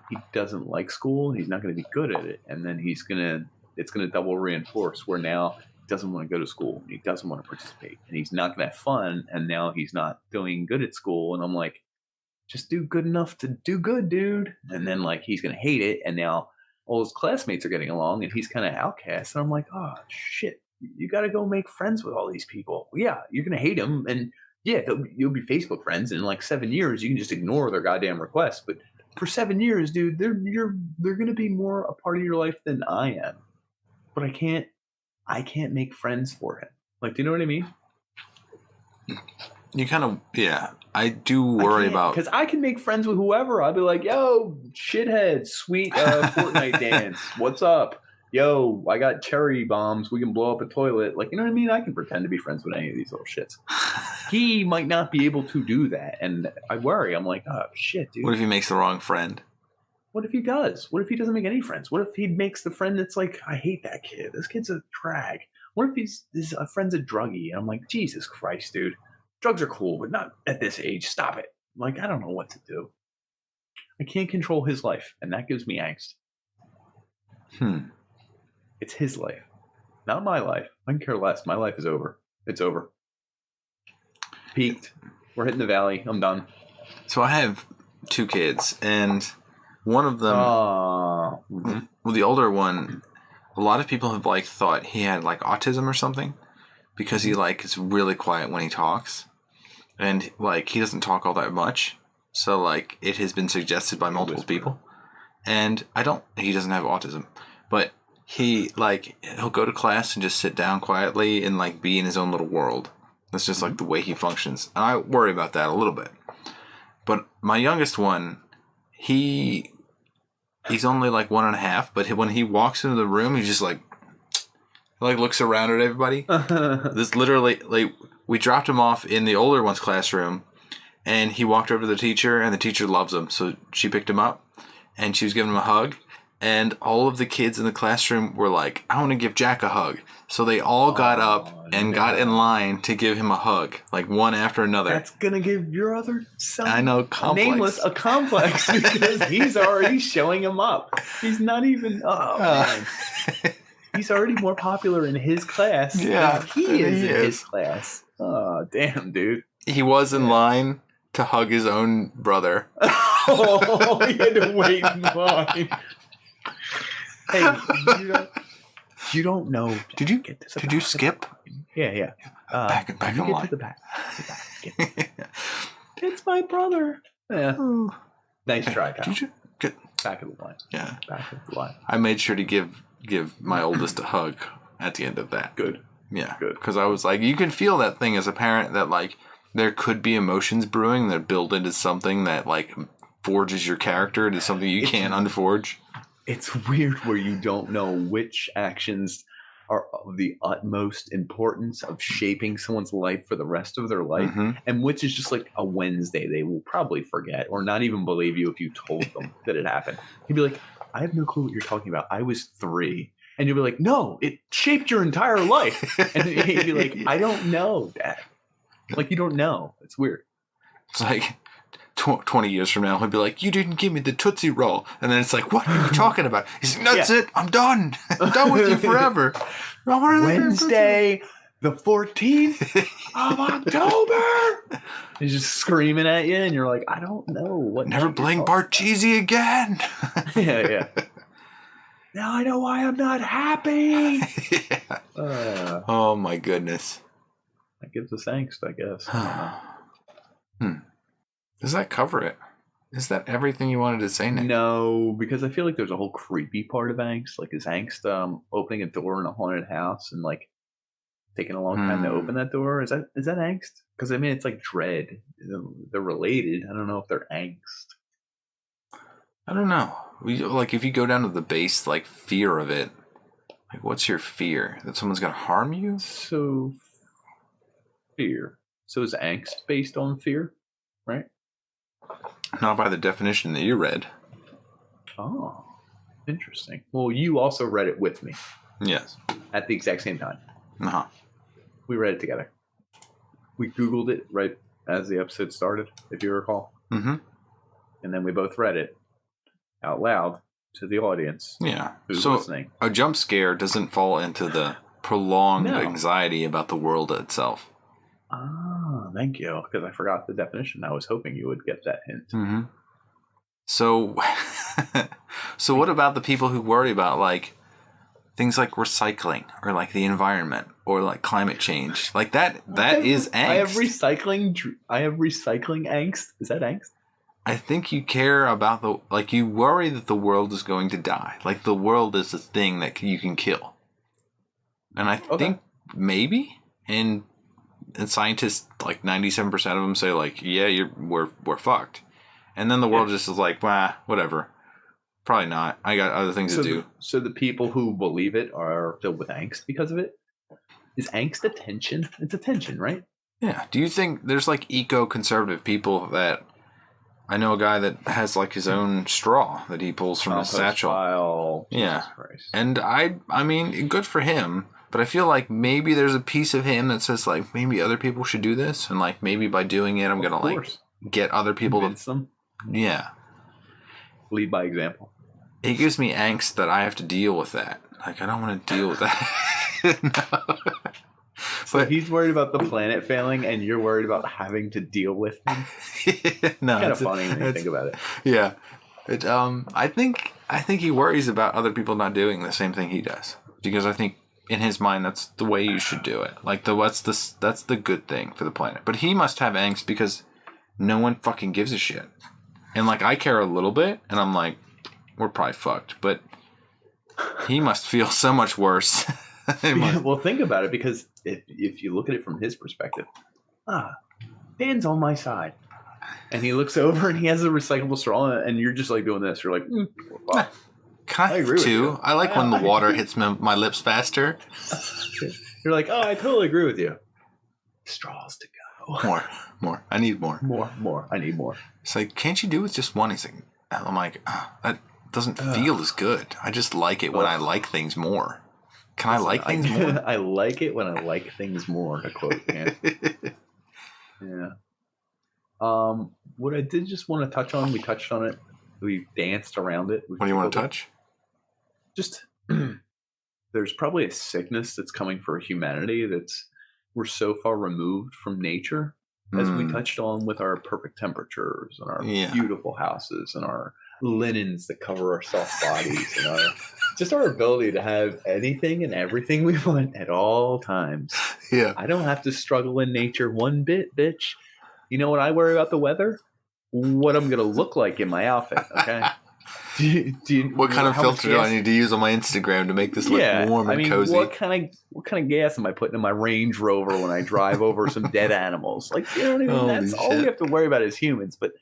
Speaker 1: he doesn't like school and he's not going to be good at it, and then it's going to double reinforce where now he doesn't want to go to school and he doesn't want to participate and he's not going to have fun, and now he's not doing good at school, and I'm like, just do good enough to do good, dude. And then like he's going to hate it, and now all his classmates are getting along and he's kind of outcast, and I'm like, oh shit, you got to go make friends with all these people. Yeah, you're going to hate them, and yeah, you'll be Facebook friends, and in like 7 years you can just ignore their goddamn requests, but for 7 years, dude, they're going to be more a part of your life than I am. But I can't make friends for him. Like, do you know what I mean?
Speaker 2: You kind of, yeah. I do worry about,
Speaker 1: because I can make friends with whoever. I'll be like, yo, shithead, sweet Fortnite dance. What's up? Yo, I got cherry bombs. We can blow up a toilet. Like, you know what I mean? I can pretend to be friends with any of these little shits. He might not be able to do that, and I worry. I'm like, oh shit, dude.
Speaker 2: What if he makes the wrong friend?
Speaker 1: What if he does? What if he doesn't make any friends? What if he makes the friend that's like, I hate that kid. This kid's a drag. What if his friend's a druggie? And I'm like, Jesus Christ, dude. Drugs are cool, but not at this age. Stop it. I'm like, I don't know what to do. I can't control his life, and that gives me angst. It's his life, not my life. I can care less. My life is over. It's over. Peaked. We're hitting the valley. I'm done.
Speaker 2: So I have 2 kids, and one of them, well, the older one, a lot of people have like thought he had like autism or something, because he like is really quiet when he talks, and like he doesn't talk all that much. So like it has been suggested by multiple people, and he doesn't have autism, but he'll go to class and just sit down quietly and like be in his own little world. That's just like the way he functions. And I worry about that a little bit. But my youngest one, he's only like 1.5, but when he walks into the room, he's just like looks around at everybody. This literally, like, we dropped him off in the older one's classroom, and he walked over to the teacher, and the teacher loves him. So she picked him up, and she was giving him a hug. And all of the kids in the classroom were like, I want to give Jack a hug. So they all got up and got in line to give him a hug, like one after another.
Speaker 1: That's going to give your other son,
Speaker 2: I know, complex.
Speaker 1: Nameless, a complex, because he's already showing him up. He's not even, man. He's already more popular in his class than he is in his class. Oh, damn, dude.
Speaker 2: He was in line to hug his own brother.
Speaker 1: Oh, he had to wait in line. Hey, you don't know.
Speaker 2: Did you skip?
Speaker 1: Yeah.
Speaker 2: Back in line.
Speaker 1: Get to the back. It's my brother. Yeah. Nice try, pal.
Speaker 2: Did you get
Speaker 1: back of the line?
Speaker 2: Yeah.
Speaker 1: Back of the line.
Speaker 2: I made sure to give my oldest a hug at the end of that.
Speaker 1: Good.
Speaker 2: Yeah.
Speaker 1: Good.
Speaker 2: Because I was like, you can feel that thing as a parent that like there could be emotions brewing that build into something that like forges your character into something you can't unforge.
Speaker 1: It's weird where you don't know which actions are of the utmost importance of shaping someone's life for the rest of their life, and which is just like a Wednesday they will probably forget or not even believe you if you told them that it happened. You'd be like, I have no clue what you're talking about. I was 3. And you'll be like, no, it shaped your entire life. And he'd be like, I don't know, Dad. Like, you don't know. It's weird.
Speaker 2: It's like 20 years from now, he'll be like, you didn't give me the Tootsie Roll. And then it's like, what are you talking about? He's like, that's it. I'm done. I'm done with you forever.
Speaker 1: Wednesday, the 14th of October. He's just screaming at you, and you're like, I don't know. What?
Speaker 2: Never playing Bart Cheesy again.
Speaker 1: Yeah. Now I know why I'm not happy.
Speaker 2: Yeah. Oh my goodness.
Speaker 1: That gives us angst, I guess. I don't know.
Speaker 2: Does that cover it? Is that everything you wanted to say, Nick?
Speaker 1: No, because I feel like there's a whole creepy part of angst. Like, is angst opening a door in a haunted house and like taking a long time to open that door? Is that angst? Because I mean, it's like dread. They're related. I don't know if they're angst.
Speaker 2: I don't know. Like, if you go down to the base, like, fear of it, like, what's your fear? That someone's gonna harm you?
Speaker 1: So, fear. So is angst based on fear, right?
Speaker 2: Not by the definition that you read.
Speaker 1: Oh, interesting. Well, you also read it with me.
Speaker 2: Yes.
Speaker 1: At the exact same time.
Speaker 2: Uh-huh.
Speaker 1: We read it together. We Googled it right as the episode started, if you recall.
Speaker 2: Mm-hmm.
Speaker 1: And then we both read it out loud to the audience.
Speaker 2: Yeah.
Speaker 1: Who's
Speaker 2: so
Speaker 1: listening.
Speaker 2: A jump scare doesn't fall into the prolonged anxiety about the world itself.
Speaker 1: Ah, thank you. Because I forgot the definition. I was hoping you would get that hint.
Speaker 2: Mm-hmm. So, so what about the people who worry about like things like recycling or like the environment or like climate change? Like that is angst.
Speaker 1: I have recycling angst. Is that angst?
Speaker 2: I think you care about you worry that the world is going to die. Like the world is a thing that you can kill. And I think maybe, and scientists, like 97% of them say like, yeah, we're fucked. And then the world just is like, whatever. Probably not. I got other things to do.
Speaker 1: So the people who believe it are filled with angst because of it? Is angst a tension? It's a tension, right?
Speaker 2: Yeah. Do you think there's like eco-conservative people that... I know a guy that has like his own straw that he pulls from his satchel.
Speaker 1: Yeah.
Speaker 2: And I mean, good for him. But I feel like maybe there's a piece of him that says like, maybe other people should do this. And like, maybe by doing it, I'm going to like get other people
Speaker 1: convince them.
Speaker 2: Yeah.
Speaker 1: Lead by example.
Speaker 2: It gives me angst that I have to deal with that. Like, I don't want to deal with that. No.
Speaker 1: So he's worried about the planet failing, and you're worried about having to deal with him.
Speaker 2: No,
Speaker 1: kind of funny when you think about it.
Speaker 2: Yeah, I think he worries about other people not doing the same thing he does, because I think in his mind that's the way you should do it. Like that's the good thing for the planet. But he must have angst because no one fucking gives a shit. And like I care a little bit, and I'm like, we're probably fucked. But he must feel so much worse.
Speaker 1: Well, think about it, because if you look at it from his perspective, Dan's on my side, and he looks over and he has a recyclable straw, and you're just like doing this. You're like, well,
Speaker 2: I agree with you. I like when the water hits my lips faster.
Speaker 1: You're like, oh, I totally agree with you. Straws to go.
Speaker 2: More. I need more.
Speaker 1: More. I need more.
Speaker 2: It's like, can't you do with just one? He's like, I'm like, that doesn't feel as good. I just like it when I like things more. Can I like things more?
Speaker 1: I like it when I like things more, to quote Dan. Yeah. What I did just want to touch on, we touched on it. We danced around it.
Speaker 2: What do you want to touch?
Speaker 1: Just, there's probably a sickness that's coming for humanity we're so far removed from nature, as we touched on with our perfect temperatures and our beautiful houses and our linens that cover our soft bodies and our ability to have anything and everything we want at all times.
Speaker 2: Yeah.
Speaker 1: I don't have to struggle in nature one bit, bitch. You know what I worry about? The weather? What I'm going to look like in my outfit, okay?
Speaker 2: What kind of filter do I need to use on my Instagram to make this look warm and cozy?
Speaker 1: What kind of gas am I putting in my Range Rover when I drive over some dead animals? Like, you know what I mean? That's all we have to worry about as humans. But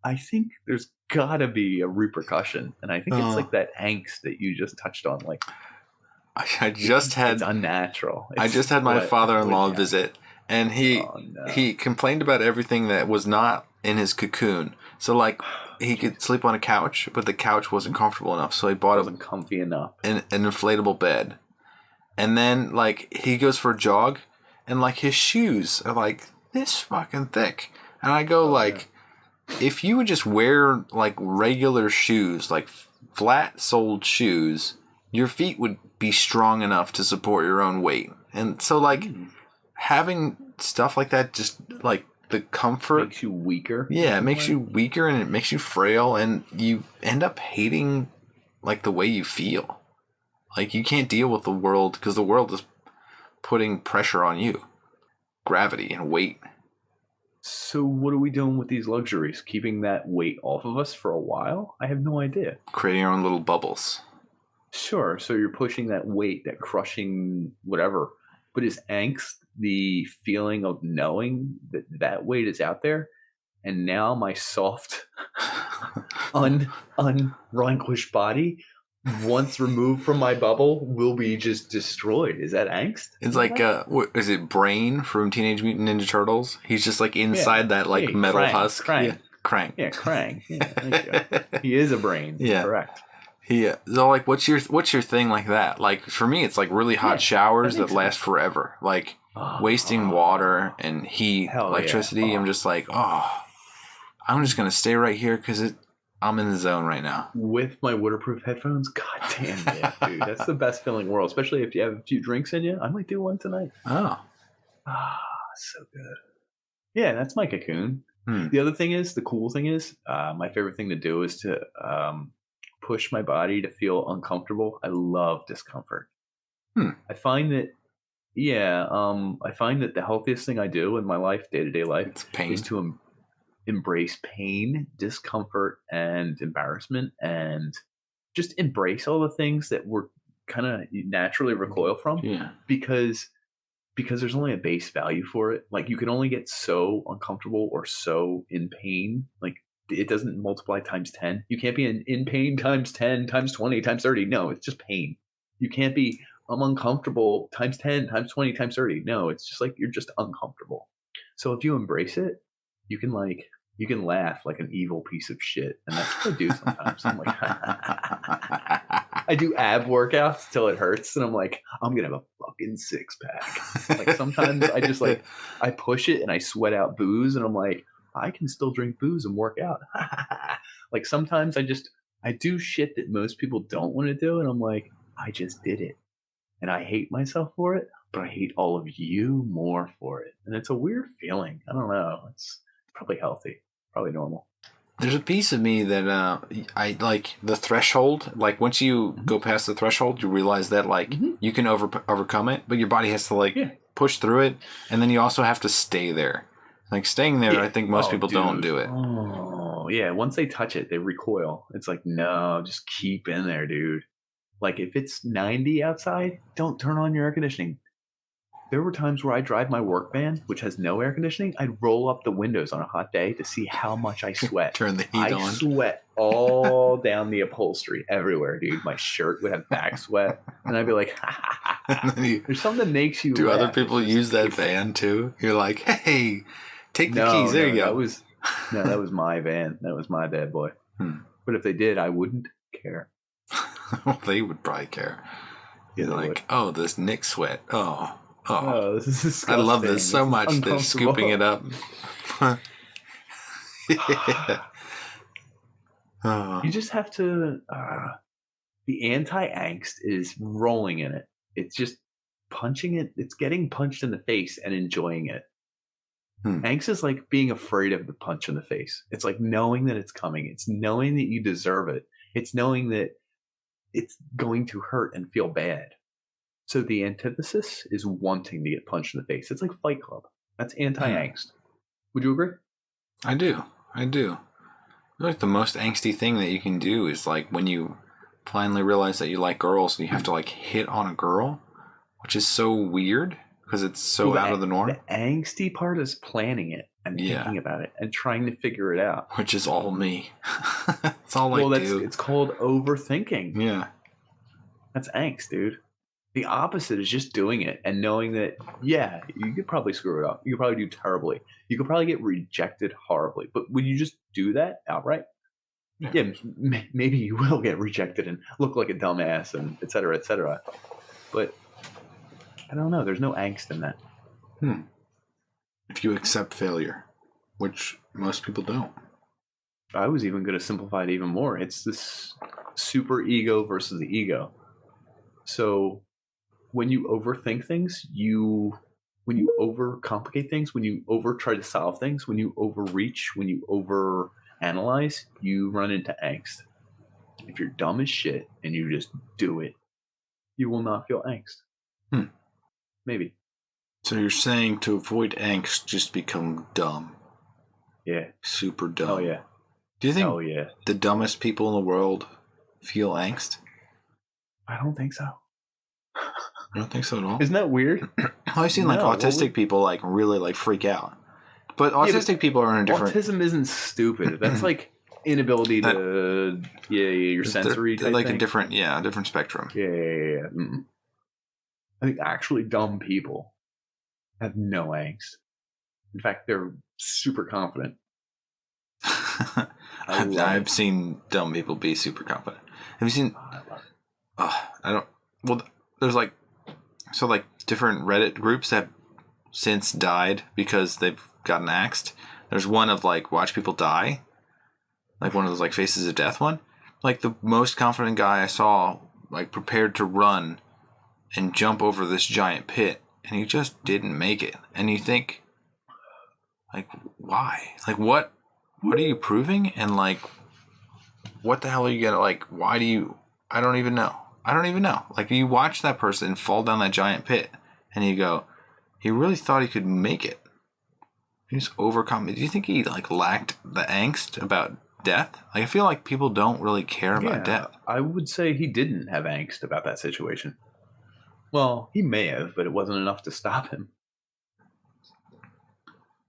Speaker 1: I think there's got to be a repercussion, and I think it's like that angst that you just touched on. Like,
Speaker 2: it's
Speaker 1: unnatural.
Speaker 2: I just had my father-in-law visit, and he complained about everything that was not in his cocoon. So like, he could sleep on a couch, but the couch wasn't comfortable enough, so he bought
Speaker 1: comfy enough
Speaker 2: an inflatable bed. And then like he goes for a jog, and like his shoes are like this fucking thick, and I go if you would just wear like regular shoes, like flat-soled shoes, your feet would be strong enough to support your own weight. And so like having stuff like that, just like the comfort
Speaker 1: makes you weaker.
Speaker 2: Yeah, it makes you weaker, and it makes you frail, and you end up hating like the way you feel. Like you can't deal with the world because the world is putting pressure on you, gravity and weight.
Speaker 1: So what are we doing with these luxuries? Keeping that weight off of us for a while? I have no idea.
Speaker 2: Creating your own little bubbles.
Speaker 1: Sure. So you're pushing that weight, that crushing whatever. But is angst the feeling of knowing that that weight is out there? And now my soft, unrelinquished body, once removed from my bubble, will be just destroyed. Is that angst?
Speaker 2: It's like, what is it, Brain from Teenage Mutant Ninja Turtles? He's just like inside that like metal husk.
Speaker 1: Krang.
Speaker 2: Krang.
Speaker 1: Yeah, Krang. Yeah, thank you. He is a brain.
Speaker 2: Yeah.
Speaker 1: Correct.
Speaker 2: So like, what's your thing like that? Like for me, it's like really hot showers that last forever. Like wasting water and heat, electricity. I'm just like, I'm just gonna stay right here because I'm in the zone right now.
Speaker 1: With my waterproof headphones, god damn it, dude. That's the best feeling in the world, especially if you have a few drinks in you. I might do one tonight.
Speaker 2: Oh.
Speaker 1: So good. Yeah, that's my cocoon. The other thing is, the cool thing is, my favorite thing to do is to push my body to feel uncomfortable. I love discomfort. I find that, I find that the healthiest thing I do in my life, day-to-day life, is to embrace pain, discomfort, and embarrassment, and just embrace all the things that we're kind of naturally recoil from.
Speaker 2: Yeah.
Speaker 1: Because there's only a base value for it. Like you can only get so uncomfortable or so in pain. Like it doesn't multiply times 10. You can't be in pain times 10, times 20, times 30. No, it's just pain. You can't be I'm uncomfortable times 10, times 20, times 30. No, it's just like you're just uncomfortable. So if you embrace it, you can laugh like an evil piece of shit. And that's what I do sometimes. I'm like, I do ab workouts till it hurts. And I'm like, I'm going to have a fucking six pack. Like sometimes I just like, I push it and I sweat out booze. And I'm like, I can still drink booze and work out. Like sometimes I do shit that most people don't want to do. And I'm like, I just did it. And I hate myself for it, but I hate all of you more for it. And it's a weird feeling. I don't know. It's probably healthy, probably normal.
Speaker 2: There's a piece of me that I like the threshold. Like once you go past the threshold, you realize that like you can overcome it, but your body has to like push through it, and then you also have to stay there. Like staying there, I think most people don't do it.
Speaker 1: Oh yeah, once they touch it, they recoil. It's like no, just keep in there, dude. Like if it's 90 outside, don't turn on your air conditioning. There were times where I drive my work van, which has no air conditioning. I'd roll up the windows on a hot day to see how much I sweat.
Speaker 2: Turn the heat on.
Speaker 1: I sweat all down the upholstery everywhere, dude. My shirt would have back sweat. And I'd be like, there's something that makes you
Speaker 2: Do
Speaker 1: laugh.
Speaker 2: other people use that van too? You're like, hey, take the keys. There you go.
Speaker 1: That was my van. That was my bad boy. But if they did, I wouldn't care.
Speaker 2: Well, they would probably care. You're like, oh, this Nick sweat. Oh,
Speaker 1: this is disgusting.
Speaker 2: I love this so much. They're scooping it up.
Speaker 1: You just have to. The anti-angst is rolling in it. It's just punching it. It's getting punched in the face and enjoying it. Angst is like being afraid of the punch in the face. It's like knowing that it's coming. It's knowing that you deserve it. It's knowing that it's going to hurt and feel bad. So the antithesis is wanting to get punched in the face. It's like Fight Club. That's anti-angst. Would you agree?
Speaker 2: I do. I feel like the most angsty thing that you can do is like when you finally realize that you like girls and you have to like hit on a girl, which is so weird because it's so out of the norm.
Speaker 1: The angsty part is planning it and thinking about it and trying to figure it out.
Speaker 2: Which is all me. That's all I do.
Speaker 1: It's called overthinking.
Speaker 2: Yeah.
Speaker 1: That's angst, dude. The opposite is just doing it and knowing that, yeah, you could probably screw it up. You could probably do terribly. You could probably get rejected horribly. But when you just do that outright, maybe you will get rejected and look like a dumbass and et cetera, et cetera. But I don't know. There's no angst in that.
Speaker 2: If you accept failure, which most people don't.
Speaker 1: I was even going to simplify it even more. It's this super ego versus the ego. So when you overthink things, when you overcomplicate things, when you try to solve things, when you overreach, when you overanalyze, you run into angst. if you're dumb as shit and you just do it, you will not feel angst. Maybe.
Speaker 2: So you're saying to avoid angst, just become dumb.
Speaker 1: Yeah.
Speaker 2: Super dumb.
Speaker 1: Oh, yeah.
Speaker 2: Do you think the dumbest people in the world feel angst?
Speaker 1: I don't think so.
Speaker 2: I don't think so at all.
Speaker 1: Isn't that weird?
Speaker 2: I've seen like autistic people like really like freak out. But autistic people are in a different...
Speaker 1: Autism isn't stupid. That's like inability to... your sensory
Speaker 2: they're like
Speaker 1: thing.
Speaker 2: a different spectrum.
Speaker 1: Yeah. Mm-mm. I think actually dumb people have no angst. In fact, they're super confident.
Speaker 2: I've seen dumb people be super confident. Have you seen... there's like... So like different Reddit groups that have since died because they've gotten axed. There's one of like watch people die. Like one of those like faces of death one. Like the most confident guy I saw like prepared to run and jump over this giant pit, and he just didn't make it. And you think, like, why? Like, what are you proving? And like, what the hell are you gonna like? Why do you? I don't even know. Like, you watch that person fall down that giant pit, and you go, he really thought he could make it. He's overcome. Do you think he like lacked the angst about death? Like, I feel like people don't really care about death.
Speaker 1: I would say he didn't have angst about that situation. Well, he may have, but it wasn't enough to stop him.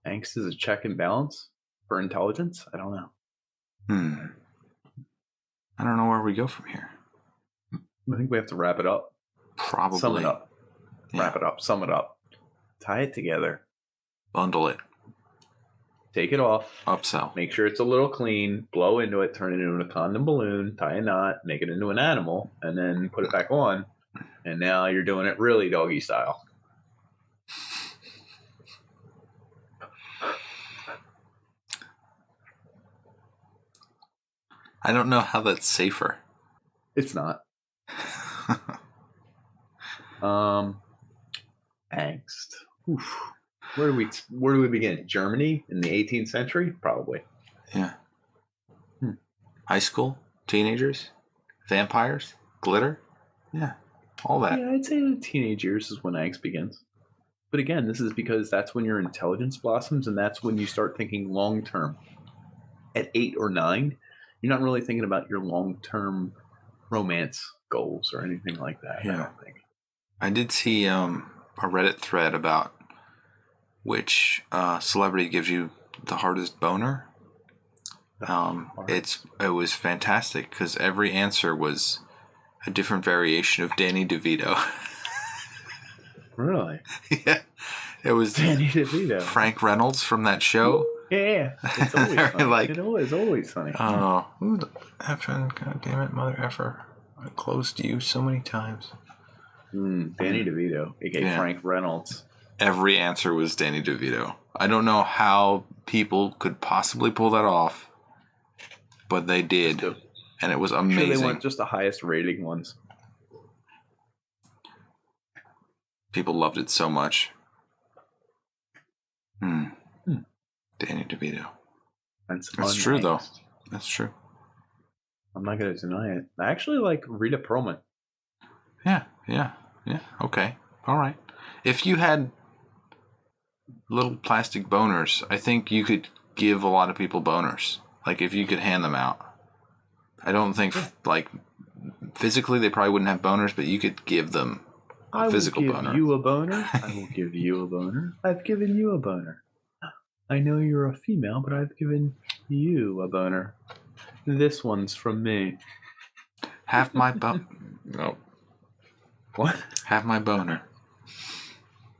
Speaker 1: Angst is a check and balance for intelligence? I don't know.
Speaker 2: I don't know where we go from here.
Speaker 1: I think we have to wrap it up.
Speaker 2: Probably.
Speaker 1: Sum it up.
Speaker 2: Yeah.
Speaker 1: Wrap it up. Sum it up. Tie it together.
Speaker 2: Bundle it.
Speaker 1: Take it off.
Speaker 2: Upsell.
Speaker 1: Make sure it's a little clean. Blow into it. Turn it into a condom balloon. Tie a knot. Make it into an animal. And then put it back on. And now you're doing it really doggy style.
Speaker 2: I don't know how that's safer.
Speaker 1: It's not. Angst. Oof. Where do we begin? Germany in the 18th century? Probably.
Speaker 2: Yeah. High school? Teenagers? Vampires? Glitter? Yeah. All that.
Speaker 1: Yeah, I'd say the teenage years is when angst begins. But again, this is because that's when your intelligence blossoms, and that's when you start thinking long term. At 8 or 9, you're not really thinking about your long term romance goals or anything like that.
Speaker 2: Yeah.
Speaker 1: I don't think.
Speaker 2: I did see a Reddit thread about which celebrity gives you the hardest boner. It was fantastic because every answer was a different variation of Danny DeVito.
Speaker 1: Really?
Speaker 2: Yeah. It was
Speaker 1: Danny DeVito.
Speaker 2: Frank Reynolds from that show.
Speaker 1: Yeah. It's always funny.
Speaker 2: Like,
Speaker 1: it always funny.
Speaker 2: Oh, God damn it, mother effer. I closed you so many times.
Speaker 1: Danny DeVito, aka Frank Reynolds.
Speaker 2: Every answer was Danny DeVito. I don't know how people could possibly pull that off, but they did. And it was amazing.
Speaker 1: Sure, they weren't just the highest rating ones.
Speaker 2: People loved it so much. Danny DeVito. That's true, though. That's true.
Speaker 1: I'm not going to deny it. I actually like Rita Perlman.
Speaker 2: Yeah. Okay. All right. If you had little plastic boners, I think you could give a lot of people boners. Like, if you could hand them out. I don't think, like, physically they probably wouldn't have boners, but you could give them a physical boner.
Speaker 1: I will give you a boner. I will give you a boner. I've given you a boner. I know you're a female, but I've given you a boner. This one's from me.
Speaker 2: Have my No.
Speaker 1: What?
Speaker 2: Have my boner.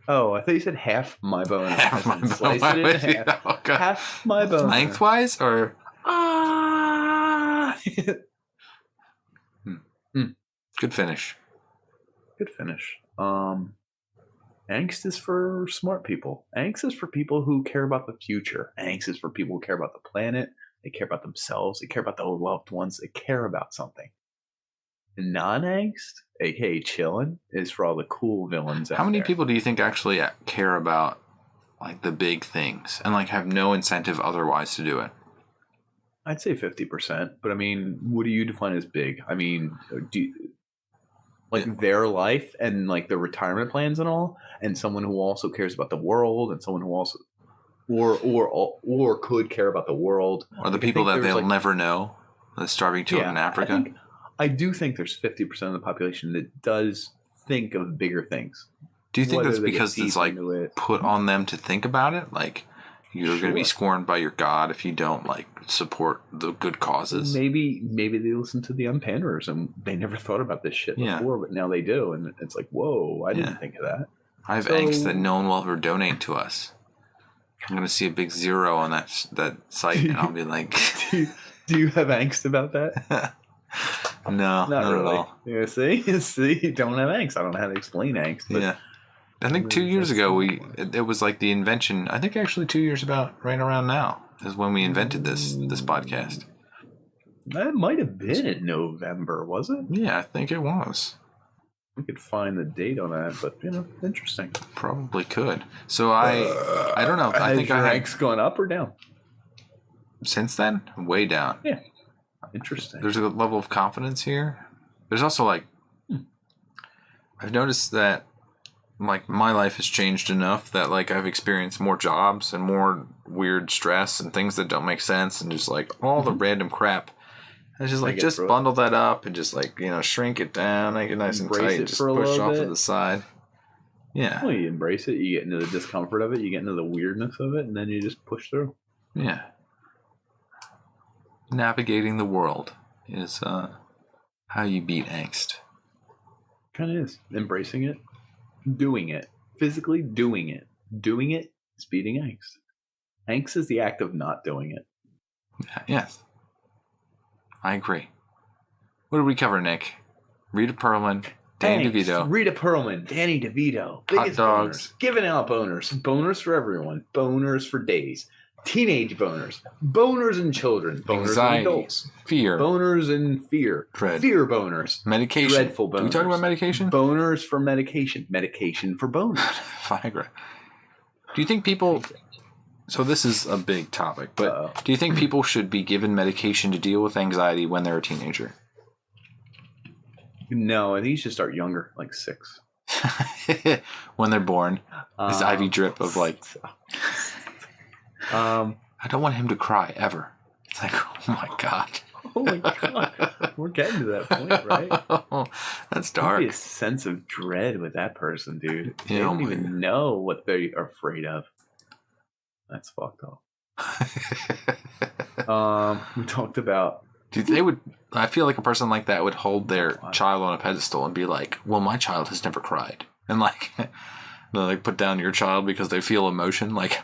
Speaker 1: Oh, I thought you said half my boner.
Speaker 2: Half my boner.
Speaker 1: Slice it in half.
Speaker 2: Oh, God.
Speaker 1: Half my boner.
Speaker 2: Lengthwise or? Good finish.
Speaker 1: Good finish. Angst is for smart people. Angst is for people who care about the future. Angst is for people who care about the planet. They care about themselves. They care about their loved ones. They care about something. Non-angst, aka chillin', is for all the cool villains out
Speaker 2: How many
Speaker 1: there.
Speaker 2: people do you think actually care about like the big things and like have no incentive otherwise to do it?
Speaker 1: I'd say 50%. But I mean, what do you define as big? I mean, their life and like their retirement plans and all, and someone who also cares about the world, and someone who also or could care about the world,
Speaker 2: or the people that they'll never know, the starving children in Africa.
Speaker 1: I do think there's 50% of the population that does think of bigger things.
Speaker 2: Do you think that's because it's like put on them to think about it? Like you're going to be scorned by your God if you don't like support the good causes.
Speaker 1: Maybe they listen to the panderers and they never thought about this shit before, but now they do, and it's like, whoa, I didn't think of that.
Speaker 2: I have angst that no one will ever donate to us. I'm going to see a big 0 on that site, and I'll be like,
Speaker 1: do you have angst about that?
Speaker 2: No, not really. At all.
Speaker 1: Yeah, see, you don't have angst. I don't know how to explain angst.
Speaker 2: But I think 2 years ago it was like the invention. I think actually 2 years right around now is when we invented this podcast.
Speaker 1: That might have been in November, was it?
Speaker 2: Yeah, I think it was.
Speaker 1: We could find the date on that, but interesting.
Speaker 2: Probably could. So I don't know. I think
Speaker 1: your angst gone up or down?
Speaker 2: Since then, way down.
Speaker 1: Yeah. Interesting.
Speaker 2: There's a level of confidence here. There's also like, I've noticed that like my life has changed enough that like I've experienced more jobs and more weird stress and things that don't make sense and just like all the random crap. I just like bundle that up and just like shrink it down, make it nice and tight, and just push off to the side. Yeah.
Speaker 1: Well, you embrace it. You get into the discomfort of it. You get into the weirdness of it, and then you just push through.
Speaker 2: Yeah. Navigating the world is how you beat angst.
Speaker 1: Kind of is. Embracing it, doing it, physically doing it. Doing it is beating angst. Angst is the act of not doing it.
Speaker 2: Yes. I agree. What did we cover, Nick? Rita Perlman, Danny DeVito.
Speaker 1: Rita Perlman, Danny DeVito.
Speaker 2: Hot dogs.
Speaker 1: Boners. Giving out boners. Boners for everyone. Boners for days. Teenage boners. Boners in children. Boners in adults.
Speaker 2: Fear.
Speaker 1: Boners in fear.
Speaker 2: Dread.
Speaker 1: Fear boners.
Speaker 2: Medication.
Speaker 1: Dreadful boners.
Speaker 2: Are we talking about medication?
Speaker 1: Boners for medication. Medication for boners.
Speaker 2: Viagra. Do you think people... So this is a big topic, but do you think people should be given medication to deal with anxiety when they're a teenager?
Speaker 1: No, I think you should start younger, like 6.
Speaker 2: When they're born. This IV drip of like... I don't want him to cry, ever. It's like, oh my God.
Speaker 1: Oh my God. We're getting to that point, right?
Speaker 2: That's dark.
Speaker 1: There'd be a sense of dread with that person, dude. They don't even know what they are afraid of. That's fucked up. We talked about...
Speaker 2: I feel like a person like that would hold their child on a pedestal and be like, well, my child has never cried. And like... They like put down your child because they feel emotion. Like,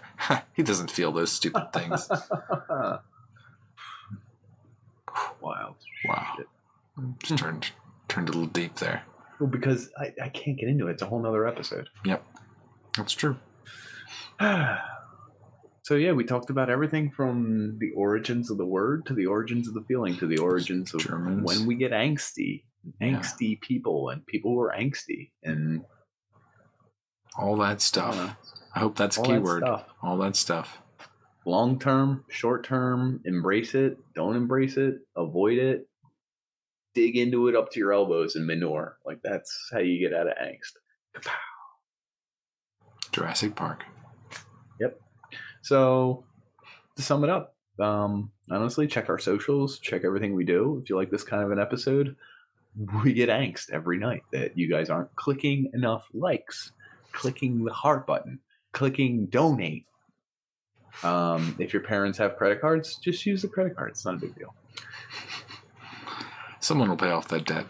Speaker 2: he doesn't feel those stupid things.
Speaker 1: Wild.
Speaker 2: Wow. Just turned a little deep there.
Speaker 1: Well, because I can't get into it. It's a whole nother episode.
Speaker 2: Yep. That's true.
Speaker 1: So yeah, we talked about everything from the origins of the word to the origins of the feeling to the origins of Germans. When we get angsty people and people who are angsty and
Speaker 2: all that stuff. I hope that's a keyword. All that stuff.
Speaker 1: Long term, short term, embrace it, don't embrace it, avoid it, dig into it up to your elbows in manure. Like that's how you get out of angst.
Speaker 2: Jurassic Park.
Speaker 1: Yep. So to sum it up, honestly, check our socials, check everything we do. If you like this kind of an episode, we get angst every night that you guys aren't clicking enough likes, clicking the heart button, clicking donate. If your parents have credit cards, just use the credit card. It's not a big deal.
Speaker 2: Someone will pay off that debt.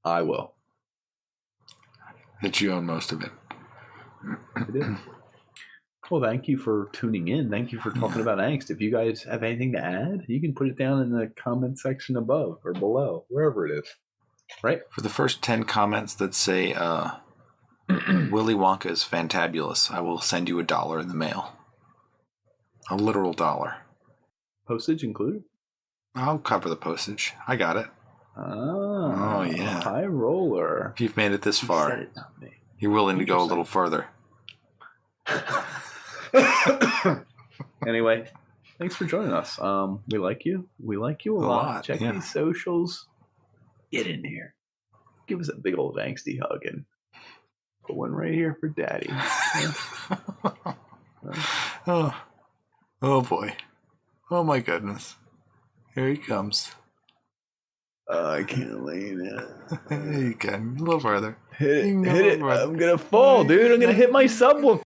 Speaker 1: I will.
Speaker 2: That you own most of it.
Speaker 1: I do. Well, thank you for tuning in. Thank you for talking about angst. If you guys have anything to add, you can put it down in the comment section above or below, wherever it is. Right?
Speaker 2: For the first 10 comments that say Willy Wonka is fantabulous, I will send you $1 in the mail. A literal dollar.
Speaker 1: Postage included?
Speaker 2: I'll cover the postage. I got it.
Speaker 1: Oh yeah. High roller.
Speaker 2: If you've made it this far, you're willing to go a little further.
Speaker 1: Anyway, Thanks for joining us. We like you. We like you a lot. Check these socials. Get in here. Give us a big old angsty hug and put one right here for Daddy.
Speaker 2: Oh boy. Oh my goodness. Here he comes.
Speaker 1: I can't lean it.
Speaker 2: You can. A little farther.
Speaker 1: Hit it. I'm going to fall, dude. I'm going to hit my subwoofer.